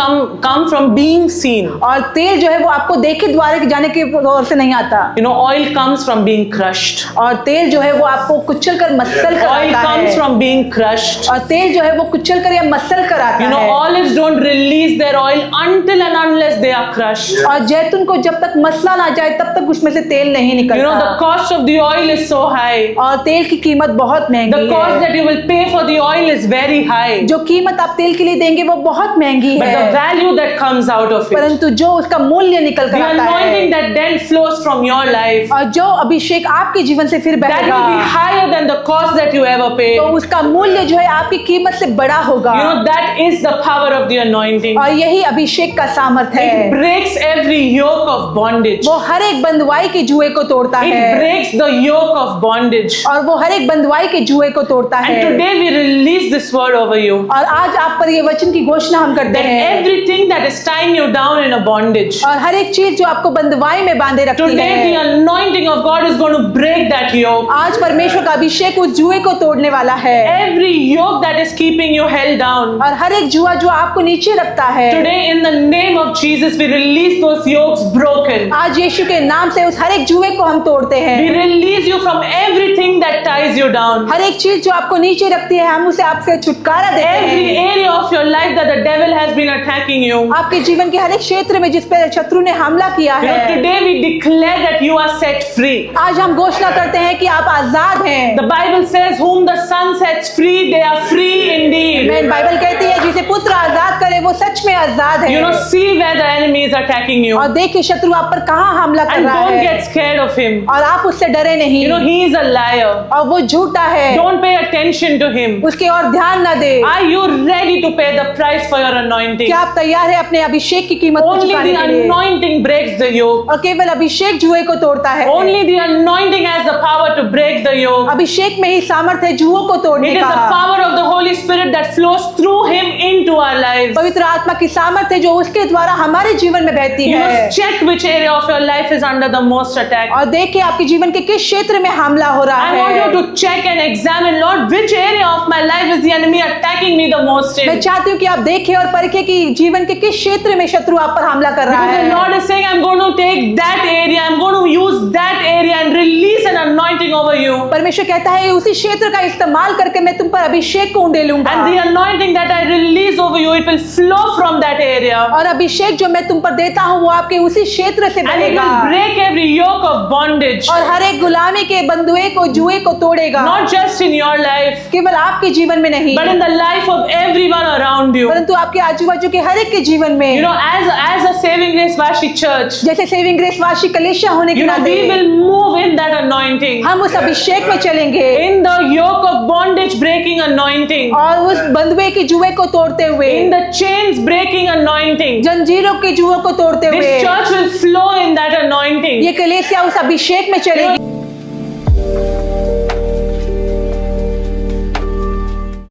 A: come from being seen.
B: और तेल जो है वो आपको देखे द्वारा जाने के तौर से नहीं आता,
A: You know, oil comes from being crushed.
B: और तेल जो है वो आपको कुचल कर मसल कर
A: Oil
B: आता
A: comes
B: है,
A: from being crushed.
B: और तेल जो है वो कुचल कर या मसल कर आता
A: You know,
B: है।
A: olives don't release their oil until and unless they are crushed.
B: और जैतून को जब तक मसला ना जाए तब तक उसमें से तेल नहीं
A: You know, the
B: निकलता,
A: cost of the oil is so high.
B: और तेल तेल की कीमत बहुत
A: The
B: महंगी
A: cost
B: है।
A: that you will pay for the oil is very high.
B: जो कीमत आप तेल के लिए देंगे वो बहुत महंगी
A: But the
B: है,
A: value that comes out of it,
B: परंतु जो उसका मूल्य निकल
A: the
B: कर आता
A: anointing
B: है
A: that then flows from your life,
B: और जो अभिषेक आपके जीवन से फिर
A: that
B: बहेगा,
A: will be higher than the cost that you ever paid.
B: तो उसका मूल्य जो है आपकी कीमत से बड़ा होगा।
A: You know, that is the power of the anointing.
B: और यही अभिषेक का सामर्थ्य
A: It
B: है।
A: breaks every yoke of bondage.
B: वो हर एक बंधुआई के जुए को तोड़ता
A: It
B: है
A: breaks the yoke of bondage.
B: और वो हर एक बंधुआई के जुए को तोड़ता
A: And
B: है।
A: today we release this word over you.
B: और आज आप पर ये वचन की घोषणा हम करते
A: That
B: हैं
A: everything that is tying you down in a bondage,
B: और हर एक चीज जो आपको बंधुआई में बांधे रखती
A: today the
B: है,
A: anointing of God is going to break that yoke.
B: आज परमेश्वर का अभिषेक उस जुए को तोड़ने वाला है।
A: Every yoke that is keeping you held down,
B: और हर एक जुआ जो आपको नीचे रखता है,
A: today in the name of Jesus we release those yokes broken.
B: आज यीशु के नाम से उस हर एक जुए को हम तोड़ते
A: We
B: हैं।
A: release you from everything that ties you down.
B: हर एक चीज जो आपको नीचे रखती है हम उसे आपसे छुटकारा देते
A: Every
B: हैं।
A: area of your life that the devil has been attacking you.
B: आपके जीवन के हर एक क्षेत्र में जिस पर शत्रु ने हमला किया
A: You know,
B: है,
A: today we declare that you are set free.
B: आज हम घोषणा करते हैं कि आप आजाद हैं।
A: The Bible says, whom the Son sets free, they are free indeed.
B: Bible कहती है जिसे पुत्र आजाद करे वो सच में आजाद है।
A: You know, see where the enemy is attacking you.
B: और देखिए शत्रु आप पर कहाँ हमला कर
A: And
B: रहा
A: don't
B: है
A: get scared of him.
B: और आप उससे डरे नहीं।
A: You know, he is a liar.
B: और वो झूठा है,
A: Don't pay attention to him.
B: उसके और ध्यान न दे।
A: Are you ready to pay the price for your anointing?
B: क्या आप तैयार है अपने अभिषेक की कीमत को
A: Only
B: चुकाने
A: the
B: के लिए?
A: anointing breaks the yoke.
B: और केवल अभिषेक जुए को तोड़ता है।
A: Only the anointing has the power to break the yoke.
B: अभिषेक में ही सामर्थ्य है जुओं को तोड़ने
A: It is the
B: का।
A: power of the Holy Spirit that flows through him into our lives.
B: पवित्र आत्मा की सामर्थ्य है जो उसके द्वारा हमारे जीवन में बहती
A: You
B: है।
A: must check which area of your life is under the most attack.
B: और देखिए आपके जीवन के किस क्षेत्र में हमला हो रहा
A: I want
B: है।
A: you to check and examine, Lord, which area of my life is the enemy attacking me the most in?
B: मैं चाहती हूँ कि आप देखें और परखें कि जीवन के किस क्षेत्र में शत्रु आप पर हमला कर रहा
A: Because the
B: है।
A: Lord is saying, I'm going to take that area, I'm going to use that area and release an anointing over you.
B: परमेश्वर कहता है उसी क्षेत्र का इस्तेमाल करके मैं तुम पर अभिषेक को उंडेलूंगा
A: And the anointing that I release over you, it will flow from that area.
B: और अभिषेक जो मैं तुम पर देता हूँ वो आपके उसी क्षेत्र से
A: And it
B: बनेगा
A: will break every yoke of bondage.
B: और हर एक गुलामी के बंधुए को जुए को तोड़ेगा।
A: Not just in your life,
B: केवल आपके जीवन में नहीं
A: but in the life of everyone around you.
B: परंतु आपके आजू बाजू के हर एक के जीवन में।
A: You know, as a Saving Grace Vashi church,
B: जैसे सेविंग ग्रेस वाशी कलेशा होने के
A: you know,
B: नाते
A: we will move in that anointing.
B: हम उस अभिषेक में चलेंगे
A: In the yoke of bondage breaking anointing.
B: और उस बंधुए के जुए को तोड़ते हुए,
A: In the chains breaking anointing.
B: जंजीरों के जुओं को तोड़ते हुए
A: This church will flow in that anointing.
B: ये कलेसिया उस अभिषेक में चलेगी।